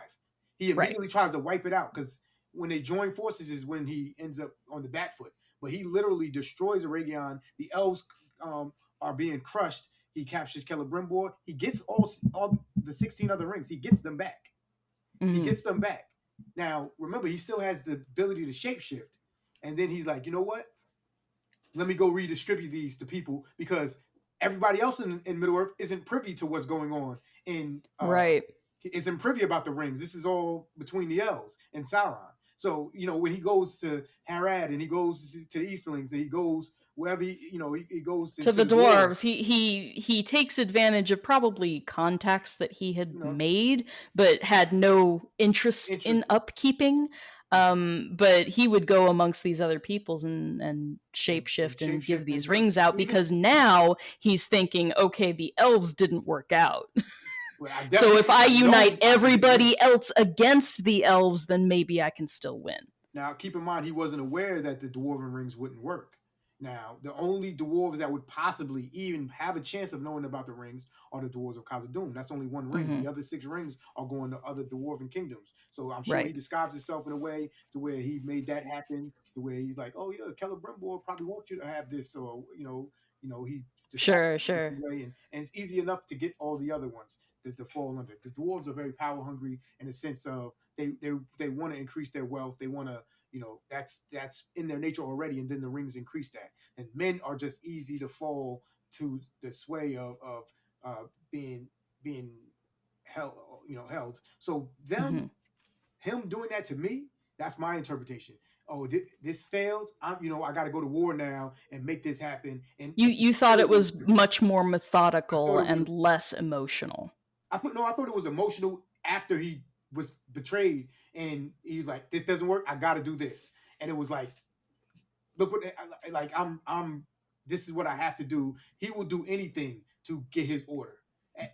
S1: He immediately tries to wipe it out, because when they join forces is when he ends up on the back foot. But he literally destroys Aragon. The elves are being crushed. He captures Celebrimbor. He gets all the 16 other rings. He gets them back. He gets them back. Now, remember, he still has the ability to shapeshift. And then he's like, you know what? Let me go redistribute these to people, because everybody else in Middle-earth isn't privy to what's going on. Isn't privy about the rings. This is all between the elves and Sauron. So, when he goes to Harad and he goes to the Easterlings and he goes wherever, he goes
S3: to the dwarves, he takes advantage of probably contacts that he had made, but had no interest in upkeeping. But he would go amongst these other peoples and shapeshift and give these rings out, because now he's thinking, okay, the elves didn't work out. So if I unite everybody else against the elves, then maybe I can still win.
S1: Now, keep in mind, he wasn't aware that the dwarven rings wouldn't work. Now, the only dwarves that would possibly even have a chance of knowing about the rings are the dwarves of Khazad-dûm. That's only one ring. The other 6 rings are going to other dwarven kingdoms. So I'm sure he disguised himself in a way to where he made that happen, to where he's like, oh yeah, Celebrimbor probably wants you to have this, or he
S3: sure.
S1: And it's easy enough to get all the other ones to fall under. The dwarves are very power hungry in the sense of they want to increase their wealth. They want to, that's in their nature already, and then the rings increase that. And men are just easy to fall to the sway of being held. So him doing that to me, that's my interpretation. Oh, this failed. I got to go to war now and make this happen. And
S3: you thought it was much more methodical and less emotional.
S1: I thought it was emotional after he was betrayed, and he was like, "This doesn't work. I got to do this." And it was like, "Look what I'm. This is what I have to do." He will do anything to get his order.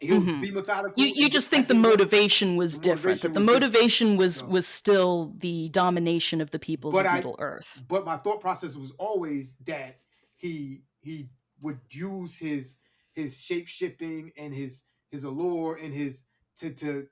S1: He'll be methodical.
S3: You just think the motivation was different. That the motivation was still the domination of the peoples of Middle Earth.
S1: But my thought process was always that he would use his shape shifting and his allure and his to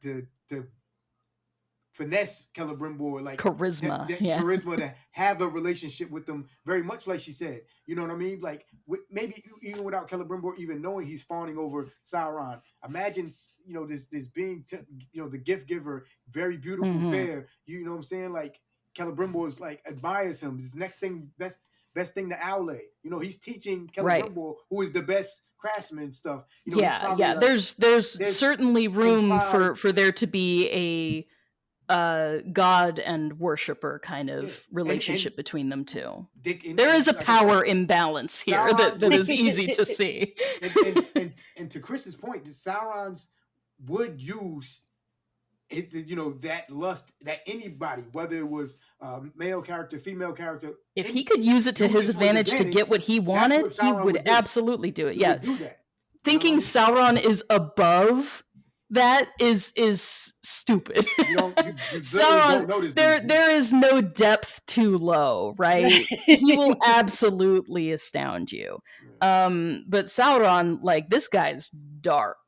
S1: finesse Celebrimbor, like
S3: charisma,
S1: charisma to have a relationship with them, very much like she said. You know what I mean? Like maybe even without Celebrimbor even knowing he's fawning over Sauron. Imagine this being the gift giver, very beautiful, fair. You know what I'm saying? Like Celebrimbor's like admires him. His next thing best thing to Aule. He's teaching Celebrimbor, who is the best craftsman stuff.
S3: Like, there's certainly room for there to be a god and worshiper kind of relationship between them two. There is a power imbalance here Sauron, that is easy to see.
S1: And to Chris's point, Sauron's would use it, that lust that anybody, whether it was male character, female character,
S3: if he could use it to his advantage to get what he wanted, he would absolutely do it. He would do that. Thinking Sauron is above that is stupid. Sauron, there is no depth too low, right? He will absolutely astound you. But Sauron, like, this guy's dark.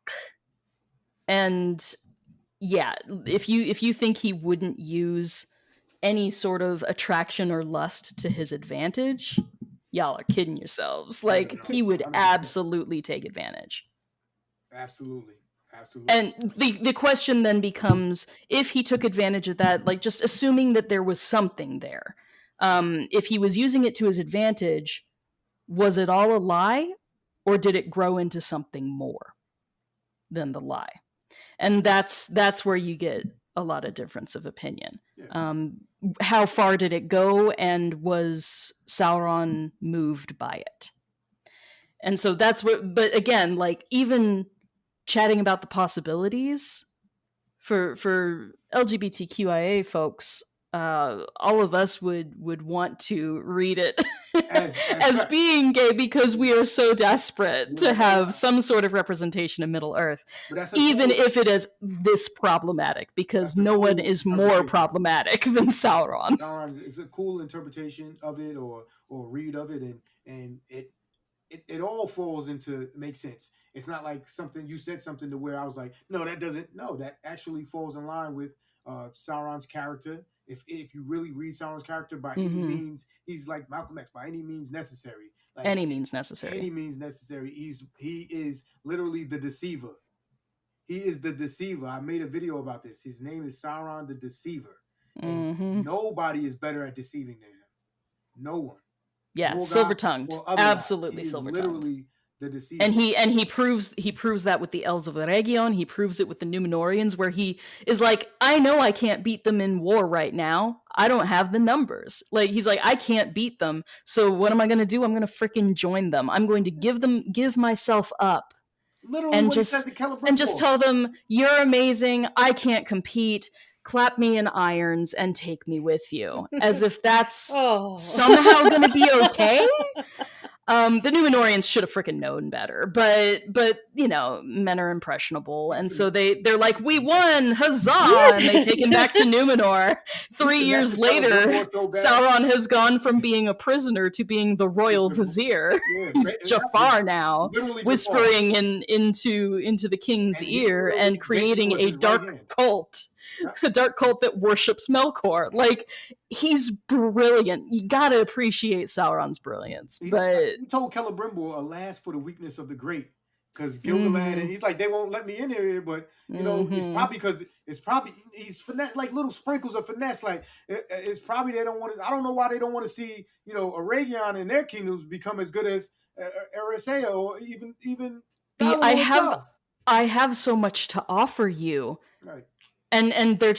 S3: And yeah, if you think he wouldn't use any sort of attraction or lust to his advantage, y'all are kidding yourselves. Like, he would absolutely take advantage.
S1: Absolutely.
S3: And the question then becomes, if he took advantage of that, like, just assuming that there was something there, if he was using it to his advantage, was it all a lie, or did it grow into something more than the lie? And that's where you get a lot of difference of opinion. How far did it go, and was Sauron moved by it? And so that's what, but again, like, even chatting about the possibilities, for LGBTQIA folks, all of us would want to read it as being gay because we are so desperate to have some sort of representation of Middle Earth, even if it is this problematic, because no one is more problematic than Sauron.
S1: Sauron is a cool interpretation of it, or read of it, and it all falls into makes sense. It's not like something you said something to where I was like, no, that doesn't. No, that actually falls in line with Sauron's character. If you really read Sauron's character, by any means, he's like Malcolm X. By any means necessary. Like,
S3: any means necessary.
S1: Any means necessary. He is literally the deceiver. He is the deceiver. I made a video about this. His name is Sauron the Deceiver. And nobody is better at deceiving than him. No one.
S3: Yeah, silver-tongued. Absolutely silver-tongued.
S1: Literally the deceiver.
S3: And he proves that with the Elves of the Region. He proves it with the Númenóreans, where he is like, I know I can't beat them in war right now. I don't have the numbers. Like, he's like, I can't beat them. So what am I going to do? I'm going to freaking join them. I'm going to give myself up.
S1: Literally,
S3: and just tell them, you're amazing. I can't compete. Clap me in irons and take me with you, as if that's somehow going to be okay. The Númenóreans should have freaking known better, but you know, men are impressionable, and so they're like, we won, huzzah, and they take him back to Númenor. 3 years later, Sauron has gone from being a prisoner to being the royal vizier. He's Jafar now, whispering into the king's ear and creating a dark cult. A dark cult that worships Melkor. Like, he's brilliant. You gotta appreciate Sauron's brilliance. But
S1: he told Celebrimbor, alas for the weakness of the great, because Gilgalad, and he's like, they won't let me in here. But you know, it's probably he's finesse, like little sprinkles of finesse. Like it's probably they don't want to. I don't know why they don't want to see, you know, Aragon and their kingdoms become as good as Erisea, or even.
S3: I have so much to offer you.
S1: Right.
S3: And they're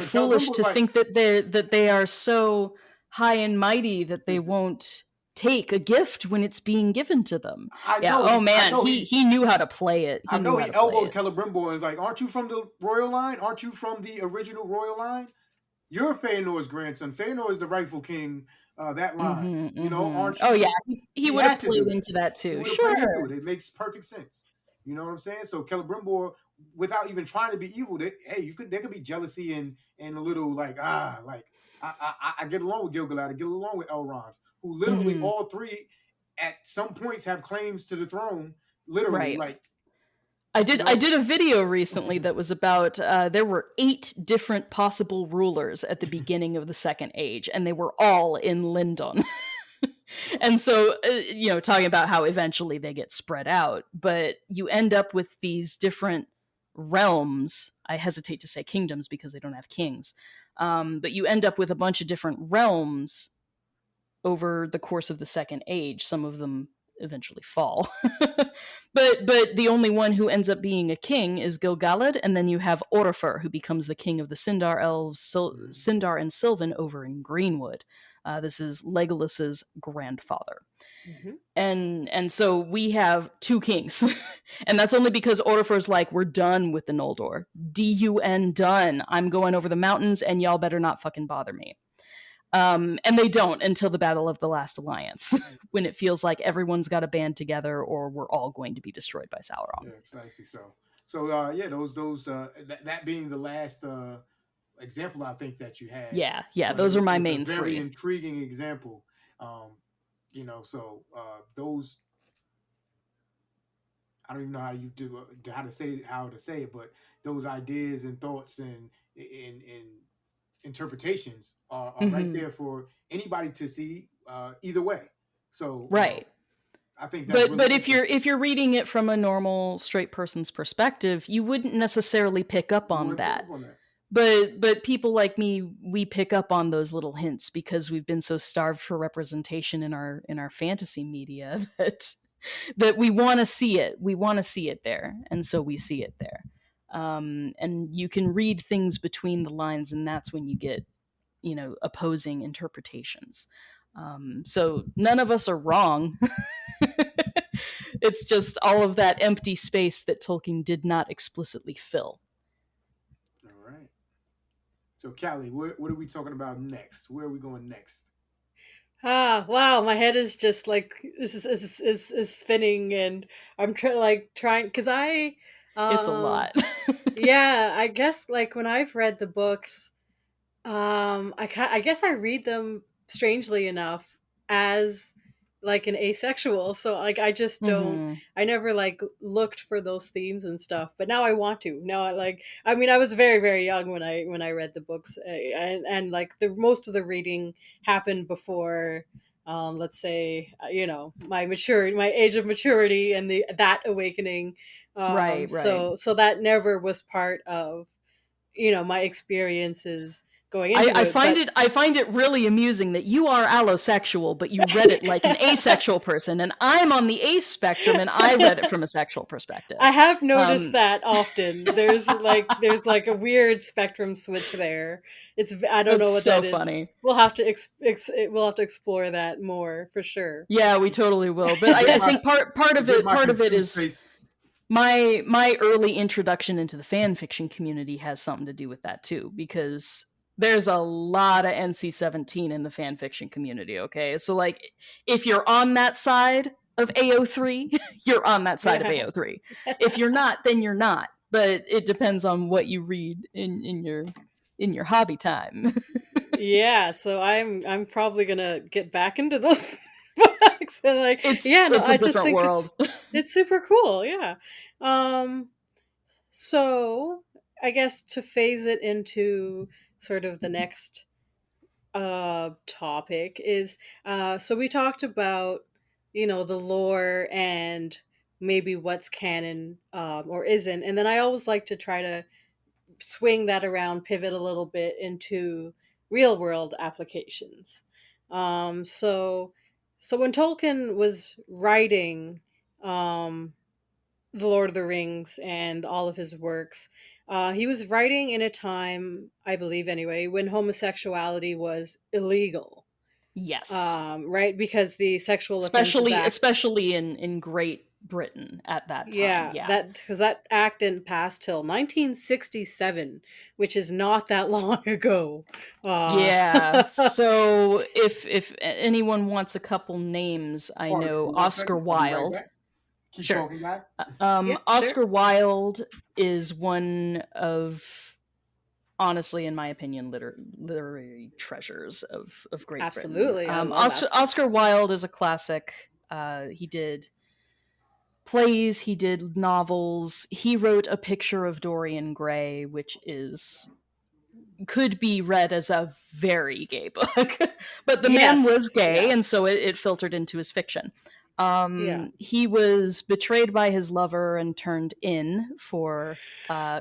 S3: foolish to think that they are so high and mighty that they won't take a gift when it's being given to them. He knew how to play it.
S1: He elbowed Celebrimbor and was like, aren't you from the royal line? Aren't you from the original royal line? You're Feanor's grandson. Feanor is the rightful king. That line, you know, aren't you?
S3: Oh yeah, he would have played into that too. Sure,
S1: it makes perfect sense. You know what I'm saying? So Celebrimbor, without even trying to be evil, there could be jealousy and a little like I get along with Gilgalad, I get along with Elrond, who literally all three at some points have claims to the throne. Literally, like
S3: I did a video recently that was about there were 8 different possible rulers at the beginning of the Second Age, and they were all in Lindon. And so, you know, talking about how eventually they get spread out, but you end up with these different realms. I hesitate to say kingdoms because they don't have kings. But you end up with a bunch of different realms over the course of the Second Age. Some of them eventually fall. but the only one who ends up being a king is Gilgalad, and then you have Orifer, who becomes the king of the Sindar elves, Sindar and Sylvan over in Greenwood. This is Legolas's grandfather. And so we have 2 kings. And that's only because Orifer's like, we're done with the Noldor. D-U-N, done. I'm going over the mountains, and y'all better not fucking bother me. And they don't until the Battle of the Last Alliance, when it feels like everyone's got to band together or we're all going to be destroyed by Sauron.
S1: Yeah, precisely so. So, those that being the last example I think that you had.
S3: Yeah, those are my main 3.
S1: Very intriguing example. You know, so those, I don't even know how to say it, but those ideas and thoughts and interpretations are right there for anybody to see either way. So
S3: right.
S1: I think that's
S3: but if you're reading it from a normal straight person's perspective, you wouldn't necessarily pick up on that. But people like me, we pick up on those little hints because we've been so starved for representation in our fantasy media that we want to see it. We want to see it there, and so we see it there. And you can read things between the lines, and that's when you get, you know, opposing interpretations. So none of us are wrong. It's just all of that empty space that Tolkien did not explicitly fill.
S1: So, Kali, what are we talking about next? Where are we going next?
S2: Wow, my head is just like is spinning, and I'm trying because
S3: It's a
S2: um
S3: lot.
S2: yeah, I guess like when I've read the books, I guess I read them strangely enough as like an asexual. So like I just don't.
S3: Hmm.
S2: I never like looked for those themes and stuff, but now I want to. Now I like. I mean, I was very very young when I read the books, and like the most of the reading happened before. Let's say my age of maturity, and that awakening.
S3: Right, right.
S2: So that never was part of my experiences going
S3: I,
S2: into
S3: I
S2: it.
S3: find
S2: But
S3: it I find it really amusing that you are allosexual, but you read it like an asexual person, and I'm on the ace spectrum, and I read it from a sexual perspective.
S2: I have noticed
S3: Um,
S2: that often. There's like a weird spectrum switch there. I don't
S3: that's
S2: know what
S3: so
S2: that is.
S3: funny.
S2: We'll have to we'll have to explore that more for sure.
S3: Yeah, we totally will. But
S1: Get
S3: I
S1: my
S3: think part of
S1: get
S3: it
S1: my
S3: part of it
S1: confused
S3: is
S1: face.
S3: my early introduction into the fan fiction community has something to do with that too, because there's a lot of NC-17 in the fan fiction community. Okay, so like if you're on that side of AO3, you're on that side of
S2: Yeah.
S3: AO3. If you're not, then you're not. But it depends on what you read in your hobby time.
S2: Yeah, so I'm probably gonna get back into those books and like yeah, no,
S3: It's a
S2: I just
S3: different
S2: think
S3: world.
S2: it's super cool. Yeah. Um so I guess to phase it into sort of the next topic is so we talked about the lore and maybe what's canon or isn't, and then I always like to try to swing that around, pivot a little bit into real world applications. So when Tolkien was writing um the Lord of the Rings and all of his works, he was writing in a time, I believe anyway, when homosexuality was illegal.
S3: Yes.
S2: Right? Because the Sexual Offenses
S3: especially
S2: Act,
S3: especially in Great Britain at that time.
S2: yeah,
S3: Yeah.
S2: that because that act didn't pass till 1967, which is not that long ago.
S3: Yeah. So if anyone wants a couple names, I
S1: Pardon
S3: know
S1: for 1 second.
S3: Oscar
S1: I'll be right
S3: Wilde.
S1: back. Keep
S3: Sure.
S1: talking, guys.
S2: Yeah, sure.
S3: Oscar Wilde is one of, honestly, in my opinion, literary treasures of Great Britain.
S2: Absolutely. I love
S3: Oscar Wilde is a classic. He did plays, he did novels. He wrote A Picture of Dorian Gray, which could be read as a very gay book. But the man was
S2: Yes,
S3: gay, and
S2: yes.
S3: so it filtered into his fiction.
S2: Yeah.
S3: He was betrayed by his lover and turned in for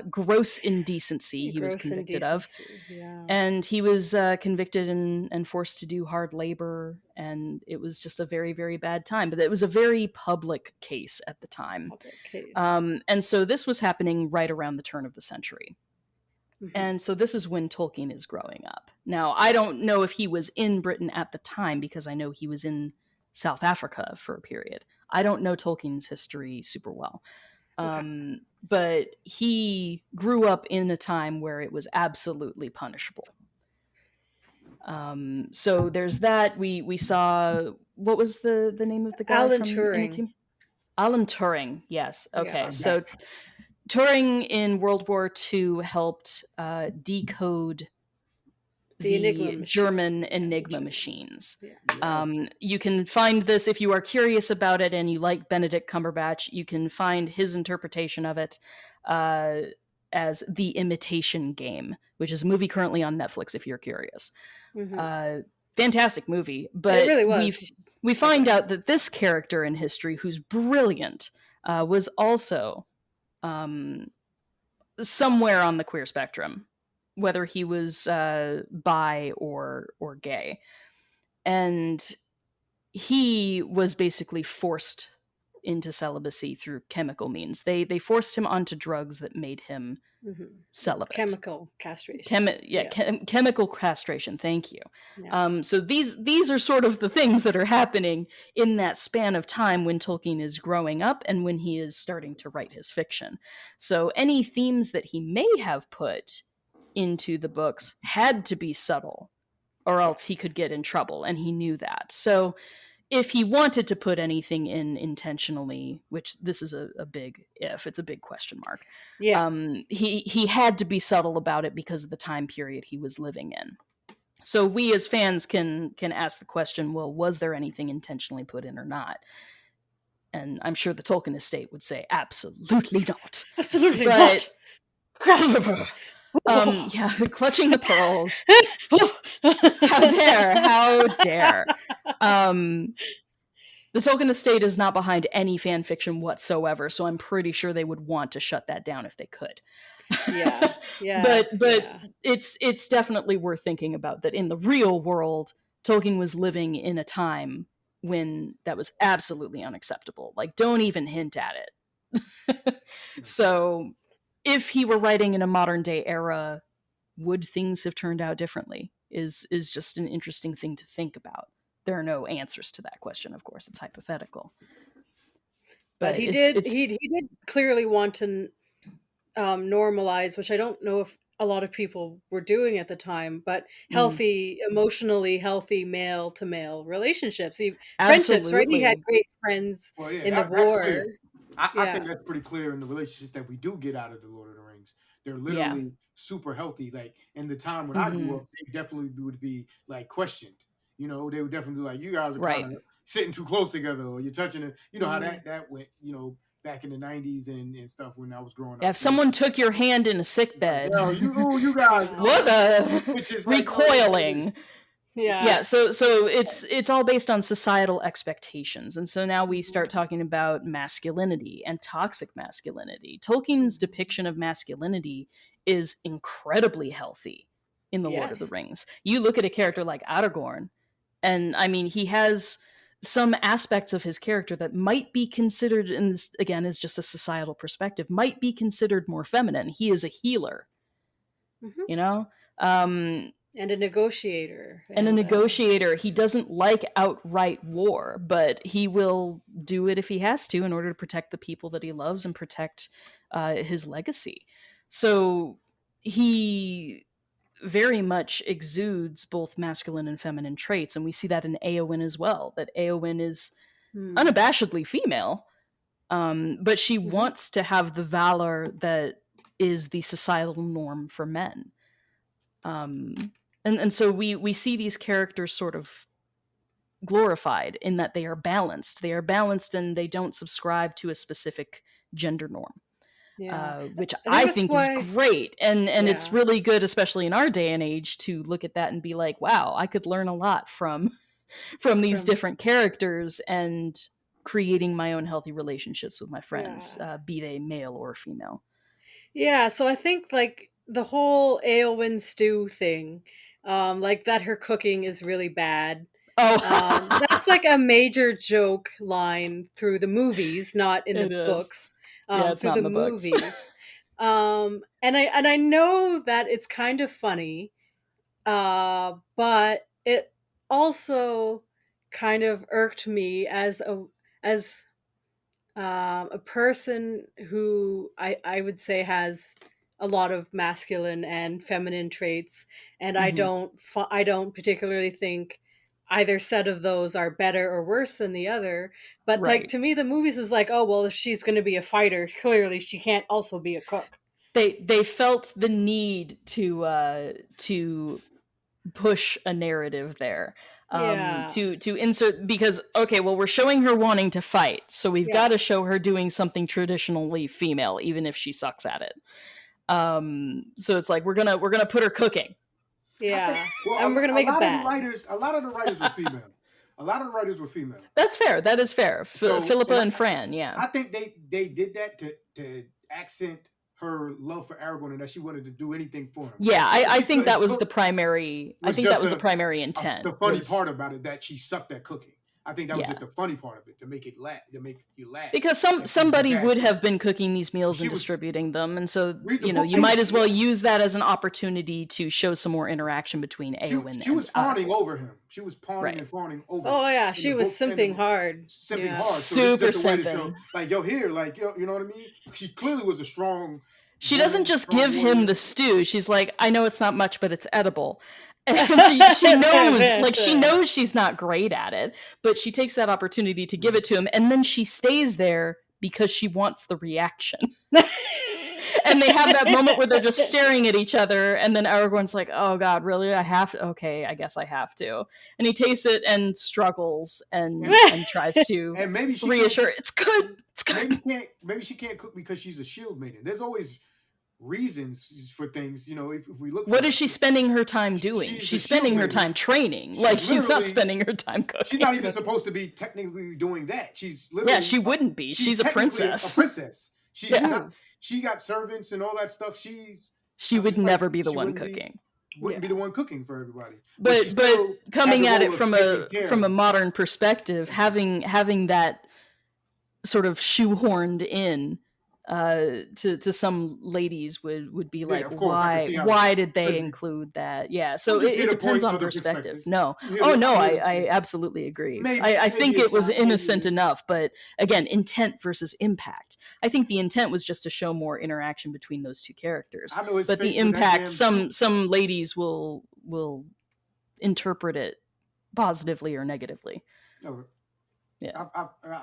S3: gross indecency, he was
S2: Gross
S3: convicted of.
S2: indecency. Yeah.
S3: And he was convicted and forced to do hard labor, and it was just a very, very bad time. But it was a very public case at the time.
S2: Public case.
S3: And so this was happening right around the turn of the century.
S2: Mm-hmm.
S3: And so this is when Tolkien is growing up. Now, I don't know if he was in Britain at the time, because I know he was in South Africa for a period. I don't know Tolkien's history super well.
S2: Okay.
S3: But he grew up in a time where it was absolutely punishable. So there's that. We saw, what was the name of the guy
S2: Alan
S3: from
S2: Turing.
S3: Inner Team? Alan Turing, yes. Okay,
S2: Yeah.
S3: so Turing in World War II helped decode
S2: The Enigma machine.
S3: German Enigma machines.
S2: Yeah.
S3: You can find this if you are curious about it and you like Benedict Cumberbatch. You can find his interpretation of it as The Imitation Game, which is a movie currently on Netflix if you're curious.
S2: Mm-hmm.
S3: Fantastic movie, but
S2: it really was.
S3: we find out that this character in history, who's brilliant, was also somewhere on the queer spectrum, whether he was bi or gay. And he was basically forced into celibacy through chemical means. They forced him onto drugs that made him celibate.
S2: Chemical castration.
S3: Chemical castration. Thank you.
S2: Yeah.
S3: So these are sort of the things that are happening in that span of time when Tolkien is growing up and when he is starting to write his fiction. So any themes that he may have put into the books had to be subtle, or else he could get in trouble, and he knew that. So if he wanted to put anything in intentionally, which this is a big if, it's a big question mark.
S2: Yeah.
S3: He had to be subtle about it because of the time period he was living in. So we as fans can ask the question, well, was there anything intentionally put in or not? And I'm sure the Tolkien estate would say absolutely not.
S2: Absolutely not.
S3: Yeah, clutching the pearls. How dare. The Tolkien estate is not behind any fan fiction whatsoever, so I'm pretty sure they would want to shut that down if they could.
S2: Yeah.
S3: But it's definitely worth thinking about that in the real world, Tolkien was living in a time when that was absolutely unacceptable. Like, don't even hint at it. So if he were writing in a modern day era, would things have turned out differently? Is just an interesting thing to think about. There are no answers to that question, of course. It's hypothetical.
S2: But he did clearly want to normalize, which I don't know if a lot of people were doing at the time, but healthy, emotionally healthy male to male relationships, friendships, right? He had great friends in the war.
S1: I think that's pretty clear in the relationships that we do get out of the Lord of the Rings. They're literally super healthy. Like in the time when I grew up, they definitely would be like questioned. You know, they would definitely be like, you guys are kind of sitting too close together, or you're touching it. You know how that went, you know, back in the 90s and stuff when I was growing up.
S3: If someone took your hand in a sick bed,
S1: you guys,
S3: what the recoiling. So it's all based on societal expectations, and so now we start talking about masculinity and toxic masculinity. Tolkien's depiction of masculinity is incredibly healthy in the Lord of the Rings. You look at a character like Aragorn, and I mean, he has some aspects of his character that might be considered, and this again is just a societal perspective, might be considered more feminine. He is a healer, you know,
S2: and a negotiator.
S3: He doesn't like outright war, but he will do it if he has to in order to protect the people that he loves and protect his legacy. So he very much exudes both masculine and feminine traits, and we see that in Éowyn as well, that Éowyn is unabashedly female, but she wants to have the valor that is the societal norm for men. And so we see these characters sort of glorified in that they are balanced. They are balanced and they don't subscribe to a specific gender norm. Which I think is great. And it's really good, especially in our day and age, to look at that and be like, wow, I could learn a lot from these different characters and creating my own healthy relationships with my friends, be they male or female.
S2: Yeah, so I think like the whole Éowyn stew thing, like that her cooking is really bad. That's like a major joke line through the movies, not in the books.
S3: It's not in the movies.
S2: And I know that it's kind of funny, but it also kind of irked me as a person who I would say has a lot of masculine and feminine traits, and I don't particularly think either set of those are better or worse than the other. But like to me, the movies is like, oh well, if she's going to be a fighter, clearly she can't also be a cook.
S3: They felt the need to push a narrative there. To insert, because okay, well, we're showing her wanting to fight, so we've got to show her doing something traditionally female, even if she sucks at it. So it's like we're gonna put her cooking.
S2: And we're gonna make it bad.
S1: A lot of the writers were female. A lot of the writers were female.
S3: That's fair. That is fair. Philippa and Fran. Yeah,
S1: I think they did that to accent her love for Aragorn and that she wanted to do anything for him.
S3: Yeah, I think that was the primary. I think that was the primary intent.
S1: The funny part about it that she sucked at cooking. I think that was just the funny part of it, to make you laugh.
S3: Because somebody would have been cooking these meals and distributing them, and so you might as well use that as an opportunity to show some more interaction between Éowyn and
S1: she was fawning over him. She was pawning and fawning over him.
S2: Oh yeah, she was simping hard.
S1: Simping hard.
S3: Super simping.
S1: Like, yo, here, like, yo, you know what I mean? She clearly was a strong
S3: She doesn't just give him the stew. She's like, I know it's not much, but it's edible. And she knows she's not great at it, but she takes that opportunity to give it to him, and then she stays there because she wants the reaction. And they have that moment where they're just staring at each other, and then Aragorn's like, oh god, really? I have to? Okay, I guess I have to. And he tastes it and struggles and tries to
S1: and maybe she
S3: reassure, it's good. It's good.
S1: Maybe she can't cook because she's a shield maiden. There's always reasons for things, you know. If we look,
S3: what is she spending her time doing? She's spending her time training. She's not spending her time cooking.
S1: She's not even supposed to be technically doing that. She's literally,
S3: she wouldn't be. She's a princess.
S1: She's not. She got servants and all that stuff. She
S3: would never be the one cooking.
S1: Wouldn't be the one cooking for everybody.
S3: But coming at it from a modern perspective, having that sort of shoehorned in to some ladies would be like, why did they include that? Yeah, so it depends on perspective. I absolutely agree. I think it was innocent enough, but again, intent versus impact. I think the intent was just to show more interaction between those two characters, but the impact, some ladies will interpret it positively or negatively.
S1: No. Yeah,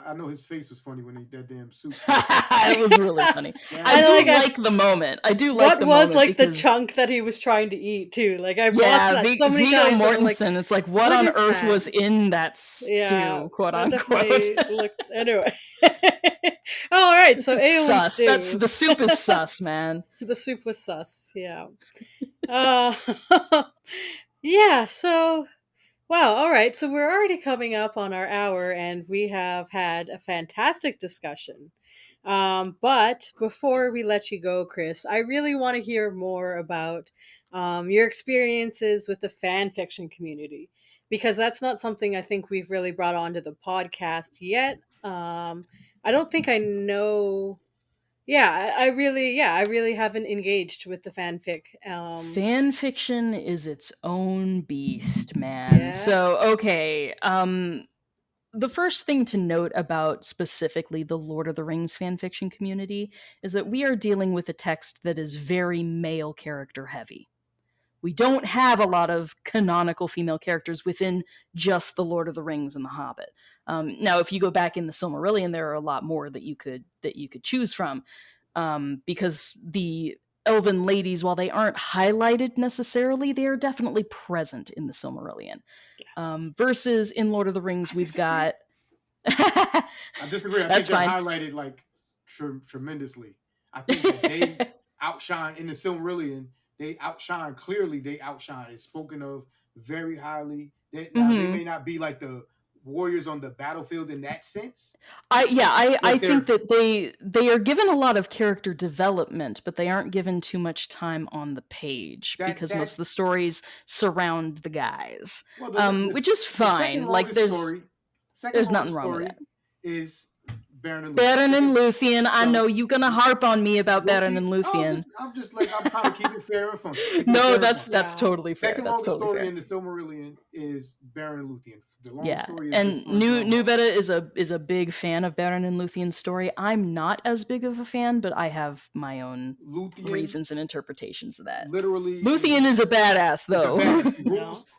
S1: I know his face was funny when he did that damn soup.
S3: It was really funny. Yeah. I do like the moment. I do like the moment. What was
S2: like the chunk that he was trying to eat too? Like I watched that so many
S3: Viggo
S2: times.
S3: Mortensen. It's like what on earth was in that stew, quote unquote.
S2: Anyway. All right, so
S3: sus. Stew. The soup is sus, man.
S2: The soup was sus. Yeah. Yeah. So. Wow, all right. So we're already coming up on our hour, and we have had a fantastic discussion. But before we let you go, Chris, I really want to hear more about your experiences with the fan fiction community, because that's not something I think we've really brought onto the podcast yet. I don't think I know... Yeah, I really haven't engaged with the fanfic.
S3: Fan fiction is its own beast, man. Yeah. So, okay, the first thing to note about specifically the Lord of the Rings fanfiction community is that we are dealing with a text that is very male character heavy. We don't have a lot of canonical female characters within just the Lord of the Rings and the Hobbit. Now, if you go back in the Silmarillion, there are a lot more that you could choose from, because the elven ladies, while they aren't highlighted necessarily, they are definitely present in the Silmarillion. Yes. Versus in Lord of the Rings, we've got...
S1: I disagree. I think they're highlighted like tremendously. I think that they outshine in the Silmarillion. They outshine clearly. It's spoken of very highly. They may not be like the warriors on the battlefield in that sense.
S3: I think that they are given a lot of character development, but they aren't given too much time on the page because most of the stories surround the guys, which is fine. Like there's nothing wrong with that.
S1: Is Beren
S3: and Luthien. I know you're gonna harp on me about Beren and Luthien.
S1: I'm trying to keep it fair and fun.
S3: No, that's totally fair.
S1: That's totally fair. In the Silmarillion is Beren and Luthien. The long story is
S3: and KnewBetta is a big fan of Beren and Luthien's story. I'm not as big of a fan, but I have my own reasons and interpretations of that.
S1: Literally,
S3: Luthien is a badass, though.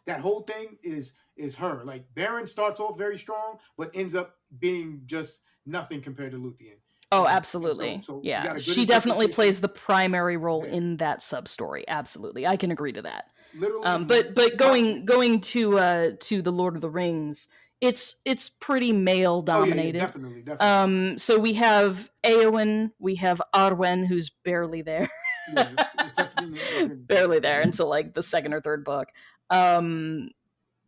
S1: That whole thing is her. Like Beren starts off very strong, but ends up being just nothing compared to Luthien.
S3: Oh, absolutely. So yeah, she definitely plays the primary role in that sub-story. Absolutely. I can agree to that. Literally, but going to the Lord of the Rings, it's pretty male dominated.
S1: Definitely.
S3: So we have Éowyn, we have Arwen, who's barely there. Barely there until like the second or third book.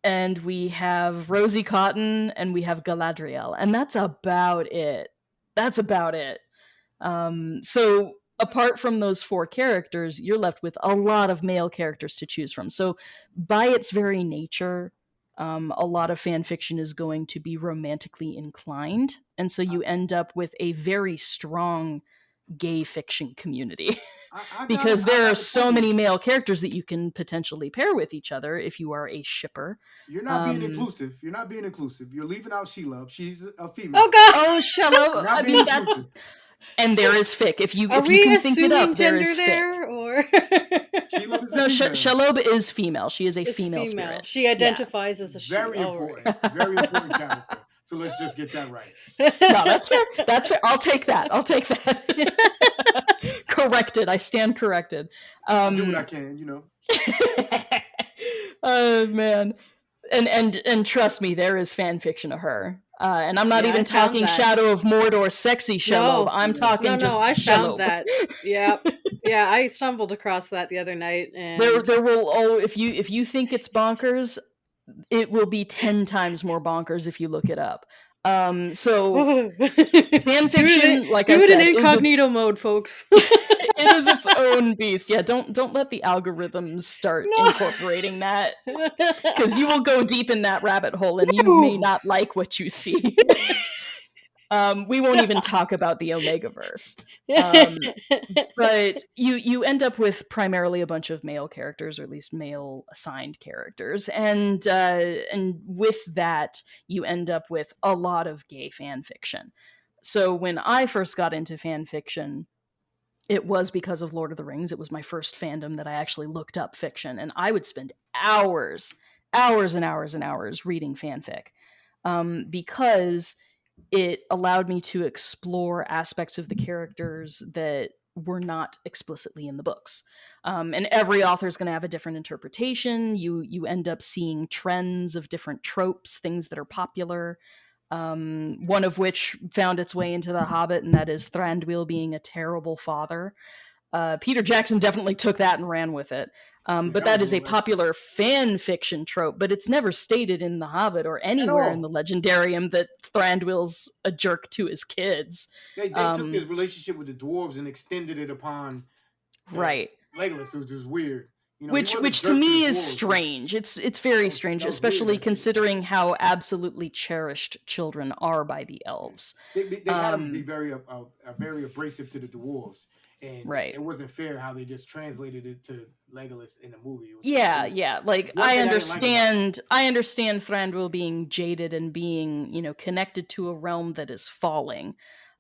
S3: And we have Rosie Cotton, and we have Galadriel, and that's about it. So apart from those four characters, you're left with a lot of male characters to choose from. So by its very nature, a lot of fan fiction is going to be romantically inclined, and so you end up with a very strong gay fiction community. Because there are so many male characters that you can potentially pair with each other if you are a shipper.
S1: You're not being inclusive. You're leaving out Shelob. She's a female.
S2: Oh God!
S3: Oh, Shelob. I mean, And there is fic. If you
S2: Are
S3: if you
S2: we
S3: can think it
S2: assuming
S3: up, there
S2: gender
S3: is fic.
S2: there, or
S1: Shelob is a
S3: No,
S1: female.
S3: Shelob is female. She is a
S2: it's
S3: female
S2: female?
S3: spirit.
S2: She identifies as a she.
S1: Very
S2: Oh,
S1: important. Very important character. So let's just get that right.
S3: No, that's fair. That's fair. I'll take that. Corrected. I stand corrected.
S1: I do what I can, you know.
S3: Oh man. And trust me, there is fan fiction of her. And I'm not
S2: Yeah,
S3: even
S2: I found
S3: talking
S2: that.
S3: Shadow of Mordor sexy Shelob. I'm talking just
S2: I
S3: Shelob.
S2: found that. Yep. Yeah, I stumbled across that the other night, and
S3: There will if you think it's bonkers, it will be 10 times more bonkers if you look it up. So fan fiction, like I said,
S2: do it in incognito mode, folks.
S3: it is its own beast. Yeah, don't let the algorithms start incorporating that, because you will go deep in that rabbit hole and you may not like what you see. We won't even talk about the Omegaverse. But you end up with primarily a bunch of male characters, or at least male assigned characters, and with that you end up with a lot of gay fan fiction. So when I first got into fan fiction, it was because of Lord of the Rings. It was my first fandom that I actually looked up fiction, and I would spend hours and hours reading fanfic, because it allowed me to explore aspects of the characters that were not explicitly in the books. And every author is going to have a different interpretation. You end up seeing trends of different tropes, things that are popular. One of which found its way into The Hobbit, and that is Thranduil being a terrible father. Peter Jackson definitely took that and ran with it. But that is a popular fan fiction trope, but it's never stated in The Hobbit or anywhere in the Legendarium that Thranduil's a jerk to his kids.
S1: They took his relationship with the dwarves and extended it upon Legolas, which is weird. You know,
S3: which to me is strange. It's very strange, especially considering how absolutely cherished children are by the elves.
S1: They had them be very abrasive to the dwarves. And it wasn't fair how they just translated it to Legolas in the movie.
S3: Yeah. Like I understand Thranduil being jaded and being, connected to a realm that is falling.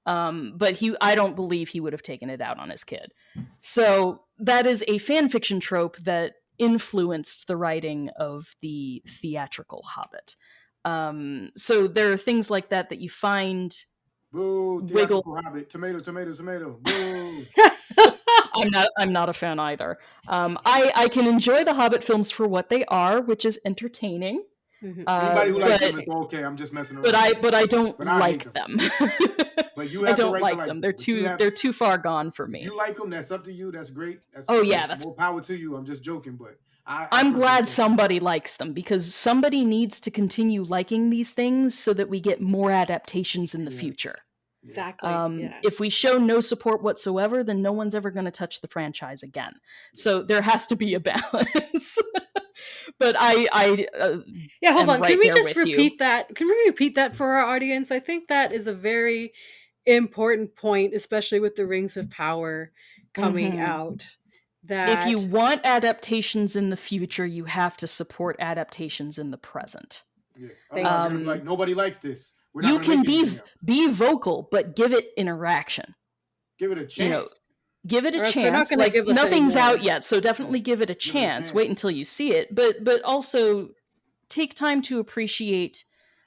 S3: But I don't believe he would have taken it out on his kid. So that is a fan fiction trope that influenced the writing of the theatrical Hobbit. So there are things like that you find.
S1: Boo, theatrical Hobbit. Tomato. Boo.
S3: I'm not a fan either. I can enjoy the Hobbit films for what they are, which is entertaining.
S1: Mm-hmm. Anybody who likes them is okay. I'm just messing around.
S3: But I don't like them.
S1: But you have
S3: I don't
S1: the right
S3: like
S1: to like
S3: them. They're too far gone for me.
S1: If you like them, that's up to you. That's great. That's more power to you. I'm just joking, but
S3: I'm glad somebody likes them, because somebody needs to continue liking these things so that we get more adaptations in the future.
S2: Exactly.
S3: If we show no support whatsoever, then no one's ever going to touch the franchise again. So there has to be a balance. But
S2: hold on. Can we just repeat that? Can we repeat that for our audience? I think that is a very important point, especially with the Rings of Power coming out. That
S3: if you want adaptations in the future, you have to support adaptations in the present.
S1: Yeah. Like nobody likes this.
S3: You can be vocal, but give it interaction.
S1: Give it a chance.
S3: Give it a chance. Like nothing's out yet, so definitely give it a chance. Wait until you see it, but also take time to appreciate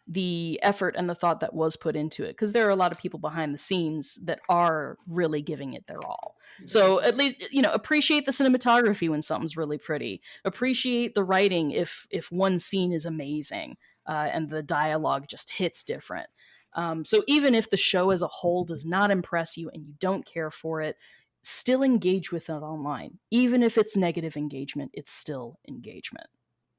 S3: the effort and the thought that was put into it, because there are a lot of people behind the scenes that are really giving it their all. So at least appreciate the cinematography when something's really pretty. Appreciate the writing if one scene is amazing. And the dialogue just hits different. So even if the show as a whole does not impress you and you don't care for it, still engage with it online. Even if it's negative engagement, it's still engagement.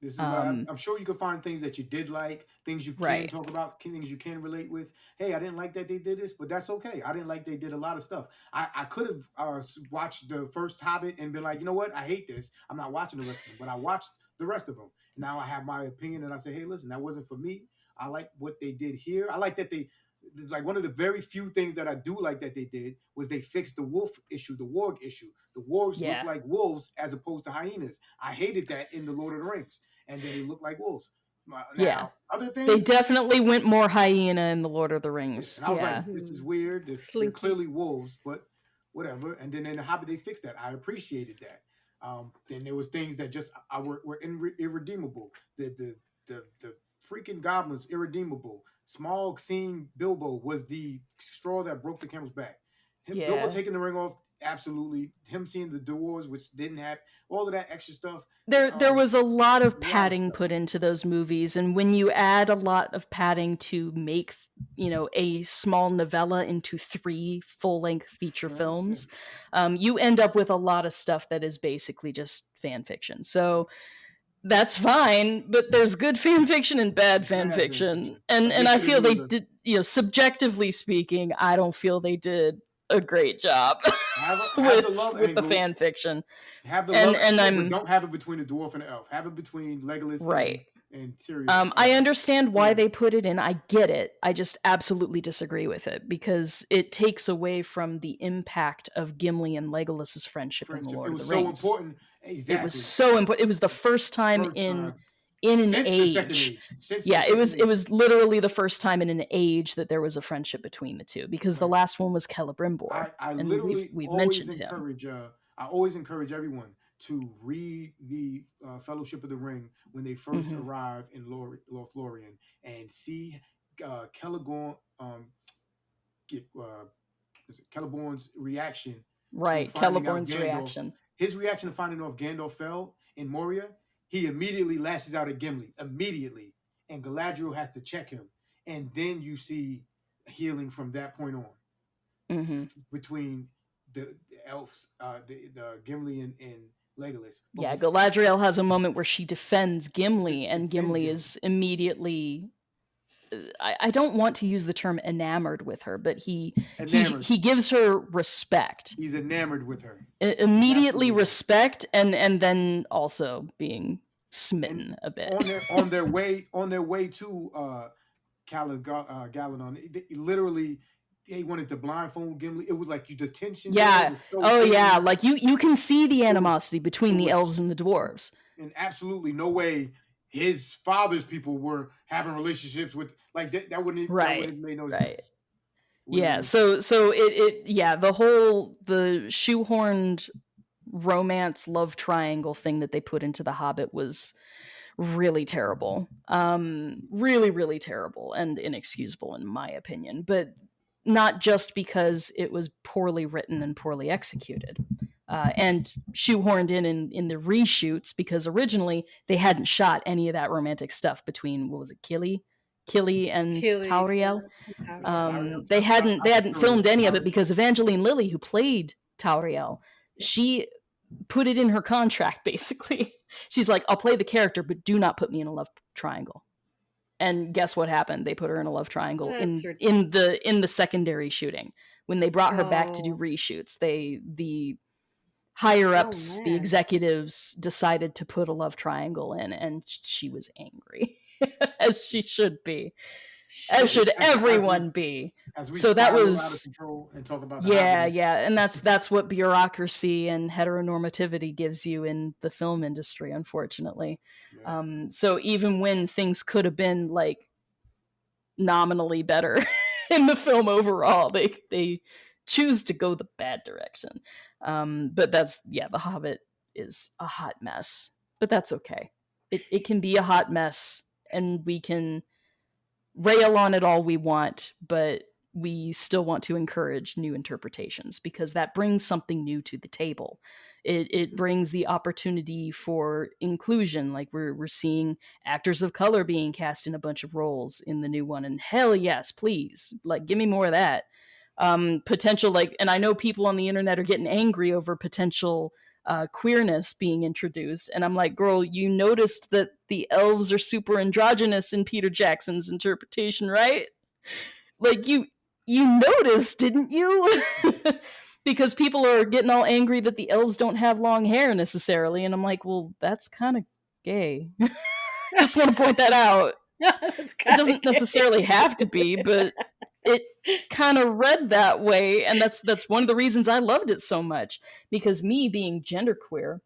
S1: This is I'm sure you can find things that you did like, things you can talk about, things you can relate with. Hey, I didn't like that they did this, but that's okay. I didn't like they did a lot of stuff. I could have watched the first Hobbit and been like, you know what? I hate this. I'm not watching the rest of them, but I watched the rest of them. Now I have my opinion, and I say, hey, listen, that wasn't for me. I like what they did here. I like that one of the very few things that I do like that they did was they fixed the wolf issue, the warg issue. The wargs look like wolves as opposed to hyenas. I hated that in the Lord of the Rings, and then they look like wolves. Now, other things,
S3: they definitely went more hyena in the Lord of the Rings.
S1: And I was like, this is weird. They're clearly wolves, but whatever. And then in the Hobbit, they fixed that. I appreciated that. Then there was things that just were irredeemable. The freaking goblins, irredeemable. Smaug seeing Bilbo was the straw that broke the camel's back. Bilbo taking the ring off, absolutely. Him seeing the dwarves, which didn't happen. All of that extra stuff.
S3: There was a lot of padding put into those movies, and when you add a lot of padding to make, a small novella into 3 full-length feature films, you end up with a lot of stuff that is basically just fan fiction. So that's fine, but there's good fan fiction and bad fan fiction. And I feel they did, subjectively speaking, I don't feel they did a great job with the fan fiction.
S1: Have the love angle, don't have it between the dwarf and the elf. Have it between Legolas and Tyrion.
S3: I understand why they put it in. I get it. I just absolutely disagree with it because it takes away from the impact of Gimli and Legolas's friendship in The Lord of the Rings. It was
S1: so important. Exactly.
S3: It was so important. It was the first time in an age. It was literally the first time in an age that there was a friendship between the two, because the last one was Celebrimbor. We've mentioned him.
S1: I always encourage everyone to read the Fellowship of the Ring when they first arrive in Lothlorien and see Celeborn's reaction.
S3: Right, Celeborn's reaction.
S1: His reaction to finding out Gandalf fell in Moria. He immediately lashes out at Gimli, and Galadriel has to check him. And then you see healing from that point on between the elves, the Gimli and Legolas.
S3: But Galadriel has a moment where she defends Gimli, and Gimli is immediately... I don't want to use the term enamored with her, but he gives her respect.
S1: He's enamored with her.
S3: Immediately respect, and then also being smitten a bit.
S1: On their way to Galadon, literally they wanted to blindfold Gimli. It was like the tension.
S3: Yeah. Like you can see the animosity between the elves and the dwarves.
S1: And absolutely no way his father's people were having relationships with that wouldn't have made no sense.
S3: Yeah, so the shoehorned romance love triangle thing that they put into The Hobbit was really terrible. Really, really terrible and inexcusable in my opinion, but not just because it was poorly written and poorly executed. And shoehorned in the reshoots, because originally they hadn't shot any of that romantic stuff between, what was it, Kili and Tauriel. They hadn't filmed any of it because Evangeline Lilly, who played Tauriel, she put it in her contract basically. She's like, I'll play the character, but do not put me in a love triangle. And guess what happened? They put her in a love triangle in the secondary shooting. When they brought her back to do reshoots, the higher ups, the executives decided to put a love triangle in, and she was angry, as she should be, as should everyone be. So that was
S1: and talk about
S3: and that's what bureaucracy and heteronormativity gives you in the film industry, unfortunately. So even when things could have been like nominally better in the film overall, they choose to go the bad direction. But that's, The Hobbit is a hot mess, but that's okay. It can be a hot mess, and we can rail on it all we want, but we still want to encourage new interpretations, because that brings something new to the table. It brings the opportunity for inclusion. Like we're seeing actors of color being cast in a bunch of roles in the new one, and hell yes, please, give me more of that. Potential, and I know people on the internet are getting angry over potential queerness being introduced, and I'm like, girl, you noticed that the elves are super androgynous in Peter Jackson's interpretation, right? You noticed, didn't you? Because people are getting all angry that the elves don't have long hair necessarily, and I'm like, well, that's kind of gay. Just want to point that out. It doesn't necessarily have to be, but it kind of read that way, and that's one of the reasons I loved it so much. Because me being genderqueer,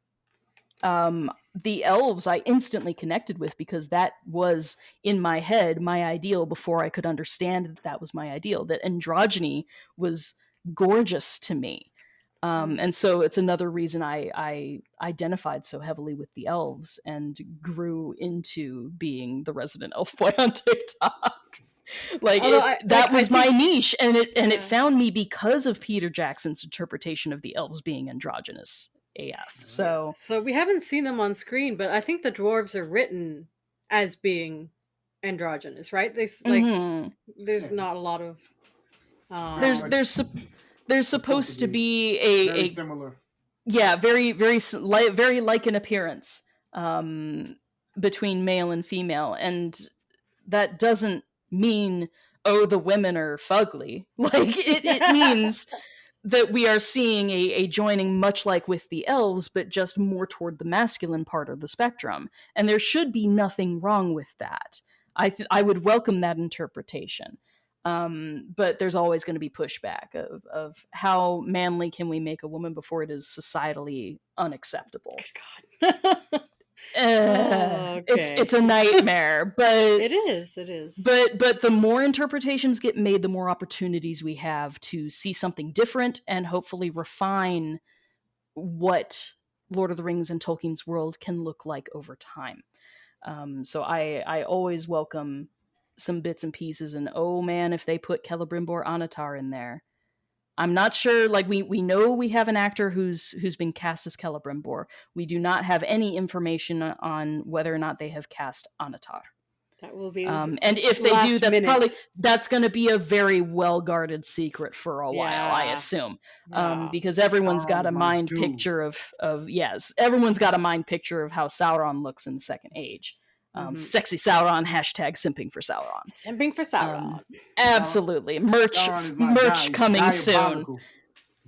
S3: the elves I instantly connected with, because that was in my head my ideal before I could understand that that was my ideal, that androgyny was gorgeous to me. And so it's another reason I identified so heavily with the elves and grew into being the resident elf boy on TikTok. Like that was my niche, and it found me because of Peter Jackson's interpretation of the elves being androgynous AF. So
S2: we haven't seen them on screen, but I think the dwarves are written as being androgynous, right? They like there's not a lot of
S3: there's supposed to be
S1: very similar.
S3: Yeah, very very like an appearance between male and female, and that doesn't mean the women are fugly. Like it means that we are seeing a joining, much like with the elves, but just more toward the masculine part of the spectrum, and there should be nothing wrong with that. I would welcome that interpretation. But there's always going to be pushback of how manly can we make a woman before it is societally unacceptable.
S2: God. Okay.
S3: It's a nightmare, but
S2: it is.
S3: But the more interpretations get made, the more opportunities we have to see something different and hopefully refine what Lord of the Rings and Tolkien's world can look like over time. So I always welcome some bits and pieces, and oh man, if they put Celebrimbor Anatar in there, I'm not sure. Like we know we have an actor who's been cast as Celebrimbor. We do not have any information on whether or not they have cast Anatar.
S2: That will be
S3: and if they do, that's going to be a very well guarded secret for a while, I assume, because everyone's got a mind picture of everyone's got a mind picture of how Sauron looks in the Second Age. Sexy Sauron, hashtag simping for Sauron.
S2: Simping for Sauron.
S3: Absolutely. Merch coming soon.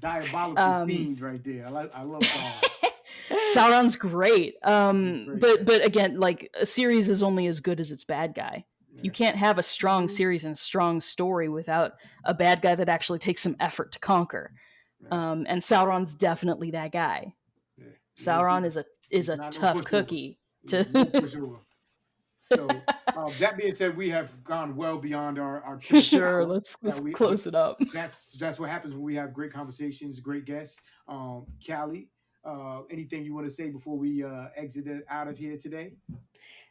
S1: Diabolical fiend right there. I love Sauron.
S3: Sauron's great. But again, like, a series is only as good as its bad guy. Yeah. You can't have a strong series and a strong story without a bad guy that actually takes some effort to conquer. Yeah. And Sauron's definitely that guy. Yeah. Sauron is a tough cookie to
S1: So that being said, we have gone well beyond our
S3: sure. Let's close it up.
S1: That's what happens when we have great conversations, great guests. Kali, anything you want to say before we exit out of here today?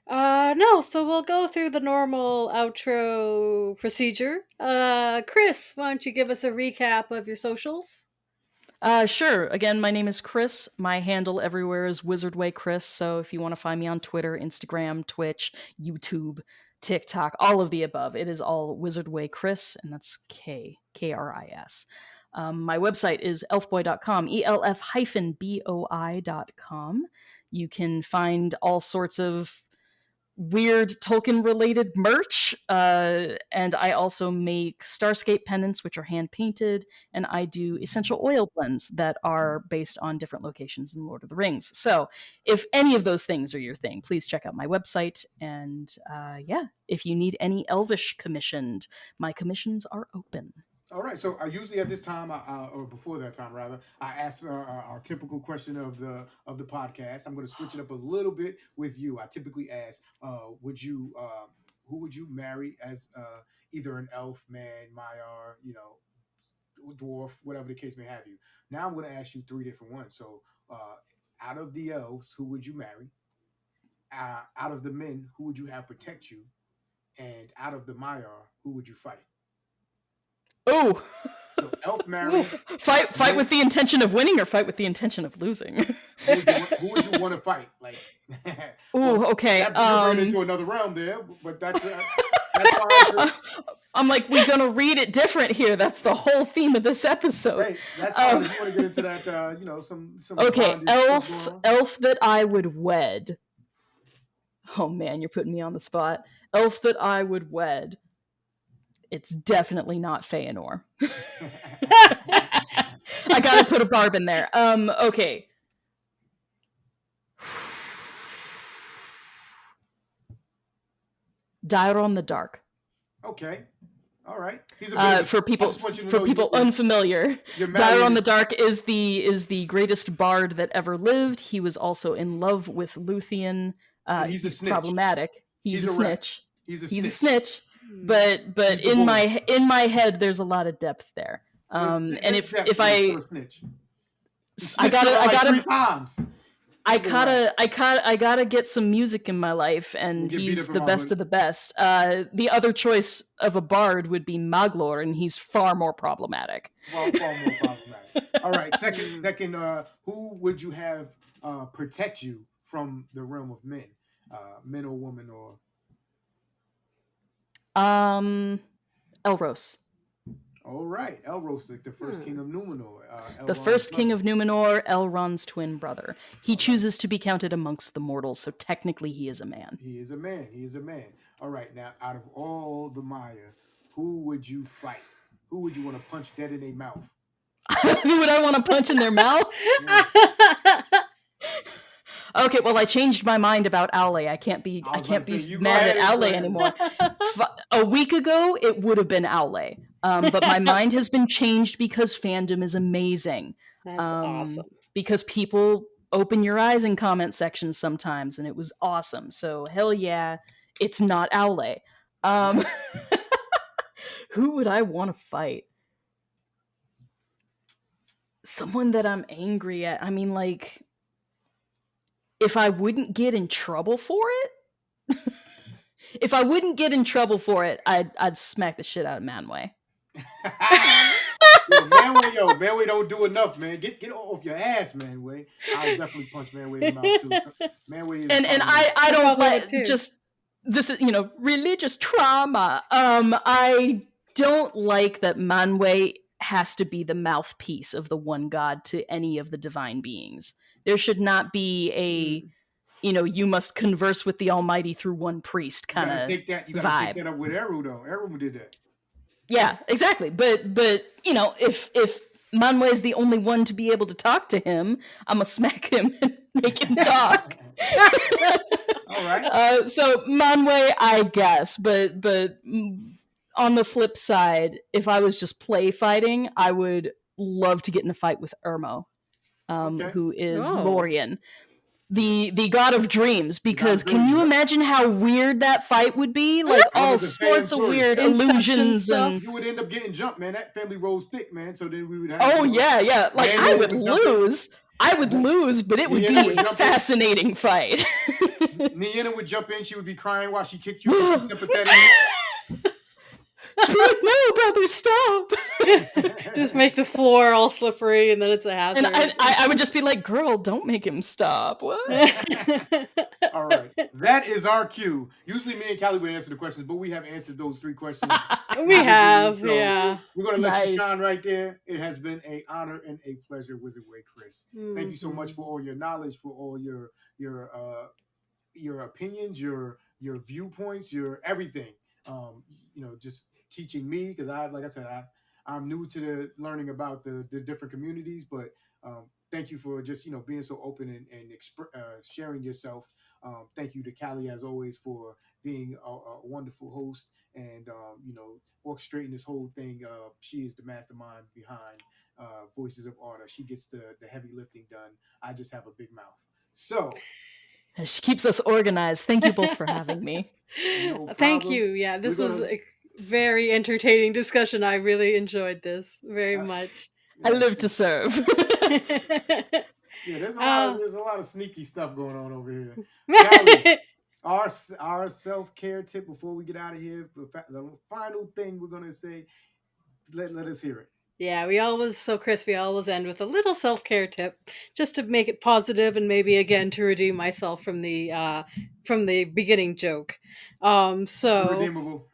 S2: No. So we'll go through the normal outro procedure. Chris, why don't you give us a recap of your socials?
S3: Sure. Again, my name is Chris. My handle everywhere is WizardWayKris. So if you want to find me on Twitter, Instagram, Twitch, YouTube, TikTok, all of the above, it is all WizardWayKris, and that's Kris. My website is elfboy.com, elf-boi.com. You can find all sorts of weird Tolkien-related merch, and I also make Starscape pendants, which are hand-painted, and I do essential oil blends that are based on different locations in Lord of the Rings. So if any of those things are your thing, please check out my website, and if you need any Elvish commissioned, my commissions are open.
S1: All right. So usually at this time, or before that time rather, I ask our typical question of the podcast. I'm going to switch it up a little bit with you. I typically ask, who would you marry as either an elf, man, Maiar, dwarf, whatever the case may have you. Now I'm going to ask you three different ones. So out of the elves, who would you marry? Out of the men, who would you have protect you? And out of the Maiar, who would you fight?
S3: Oh,
S1: so elf married.
S3: Fight with the intention of winning, or fight with the intention of losing?
S1: Who would you want to fight? Like,
S3: okay.
S1: That into another realm there, but that's fine.
S3: I'm like, we're gonna read it different here. That's the whole theme of this episode.
S1: Right. That's fine. If you want to get into that, some.
S3: Okay, elf that I would wed. Oh man, you're putting me on the spot. Elf that I would wed. It's definitely not Feanor. I gotta put a barb in there. Okay. Dairon the Dark.
S1: Okay. All right. He's a bit of a,
S3: For people
S1: I just want you to know
S3: unfamiliar,
S1: you're married.
S3: Dire on the Dark is the greatest bard that ever lived. He was also in love with Luthien.
S1: He's a snitch.
S3: Problematic. He's a snitch.
S1: He's a
S3: snitch. But
S1: He's
S3: in my head, there's a lot of depth there. And if I
S1: snitch.
S3: I gotta
S1: 3 times.
S3: I gotta get some music in my life, and he's the best of the best. The other choice of a bard would be Maglor, and he's far more problematic.
S1: Far more problematic. All right, second, who would you have protect you from the realm of men, men or women or?
S3: Elros.
S1: All right, Elros, the first king of Numenor.
S3: The first king of Numenor, Elrond's twin brother. He chooses to be counted amongst the mortals, so technically he is a man.
S1: He is a man. All right, now, out of all the Maya, who would you fight? Who would you want to punch dead in their mouth?
S3: Who would I want to punch in their mouth? Yeah. Okay, well, I changed my mind about Aule. I can't be mad at Aule anymore. A week ago, it would have been Aule. But my mind has been changed because fandom is amazing.
S2: That's awesome.
S3: Because people open your eyes in comment sections sometimes, and it was awesome. So hell yeah, it's not Aule. Who would I want to fight? Someone that I'm angry at. I mean, like, if I wouldn't get in trouble for it, I'd smack the shit out of Manwë.
S1: Manwë don't do enough, man. Get off your ass, Manwë. I'll definitely punch Manwë in the mouth too. Manwë is
S3: and I don't like just this is religious trauma. I don't like that Manwë has to be the mouthpiece of the one god to any of the divine beings. There should not be a you must converse with the Almighty through one priest kind of vibe.
S1: You gotta take that up with Eru though. Eru did that.
S3: Yeah, exactly. But if Manwë is the only one to be able to talk to him, I'm gonna smack him and make him talk.
S1: All right.
S3: So Manwë, I guess, but on the flip side, if I was just play fighting, I would love to get in a fight with Ermo, who is Lorien. The god of dreams, because can you imagine how weird that fight would be? Like all sorts of weird illusions, and
S1: you would end up getting jumped, man. That family rolls thick, man. So then we would have.
S3: Oh yeah. Like I would lose, but it would be a fascinating fight.
S1: Nienna would jump in. She would be crying while she kicked you. Sympathetic.
S3: She'd be like, "No, brother, stop!"
S2: Just make the floor all slippery, and then it's a hazard.
S3: And I would just be like, "Girl, don't make him stop." What?
S1: All right, that is our cue. Usually, me and Callie would answer the questions, but we have answered those 3 questions.
S2: We have,
S1: so
S2: yeah.
S1: We're gonna let you shine right there. It has been an honor and a pleasure, WizardWayKris. Thank you so much for all your knowledge, for all your opinions, your viewpoints, your everything. Just teaching me, because I'm new to learning about the different communities, but thank you for just being so open and sharing yourself. Thank you to Callie, as always, for being a wonderful host and orchestrating this whole thing. She is the mastermind behind Voices of Arda. She gets the heavy lifting done. I just have a big mouth. So
S3: she keeps us organized. Thank you both for having me.
S1: No
S2: Thank you. Yeah, this was a very entertaining discussion. I really enjoyed this very much.
S3: I live to serve.
S1: Yeah, there's a lot of sneaky stuff going on over here. Callie, our self-care tip before we get out of here. The final thing we're gonna say. Let us hear it.
S2: Yeah, Chris, we always end with a little self-care tip, just to make it positive and maybe again to redeem myself from the beginning joke.
S1: Redeemable.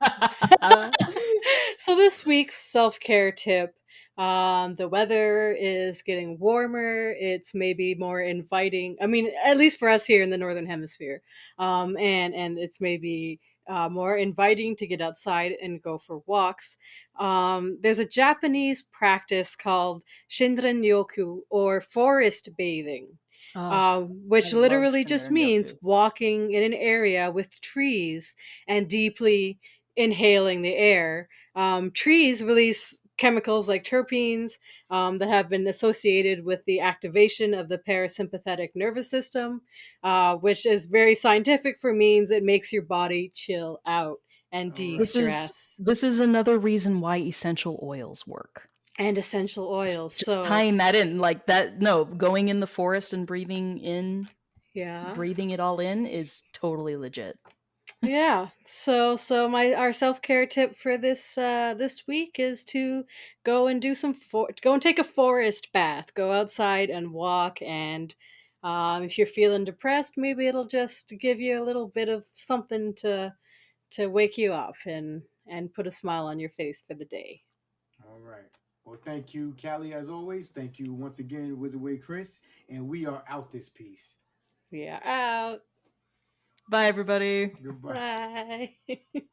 S2: So this week's self-care tip, the weather is getting warmer. It's maybe more inviting. I mean, at least for us here in the Northern Hemisphere. And it's maybe more inviting to get outside and go for walks. There's a Japanese practice called Shinrin-yoku, or forest bathing, which literally just means walking in an area with trees and deeply inhaling the air. Trees release chemicals like terpenes that have been associated with the activation of the parasympathetic nervous system, which is very scientific for means it makes your body chill out and de-stress.
S3: This is another reason why essential oils work.
S2: And essential oils.
S3: Just tying that in like that. No, going in the forest and breathing it all in is totally legit.
S2: Yeah. So our self-care tip for this week is to go and go and take a forest bath. Go outside and walk, and if you're feeling depressed, maybe it'll just give you a little bit of something to wake you up and put a smile on your face for the day.
S1: All right. Well, thank you, Kali, as always. Thank you once again, WizardWayKris, and we are out this piece.
S2: We are out.
S3: Bye, everybody.
S1: Goodbye.
S2: Bye.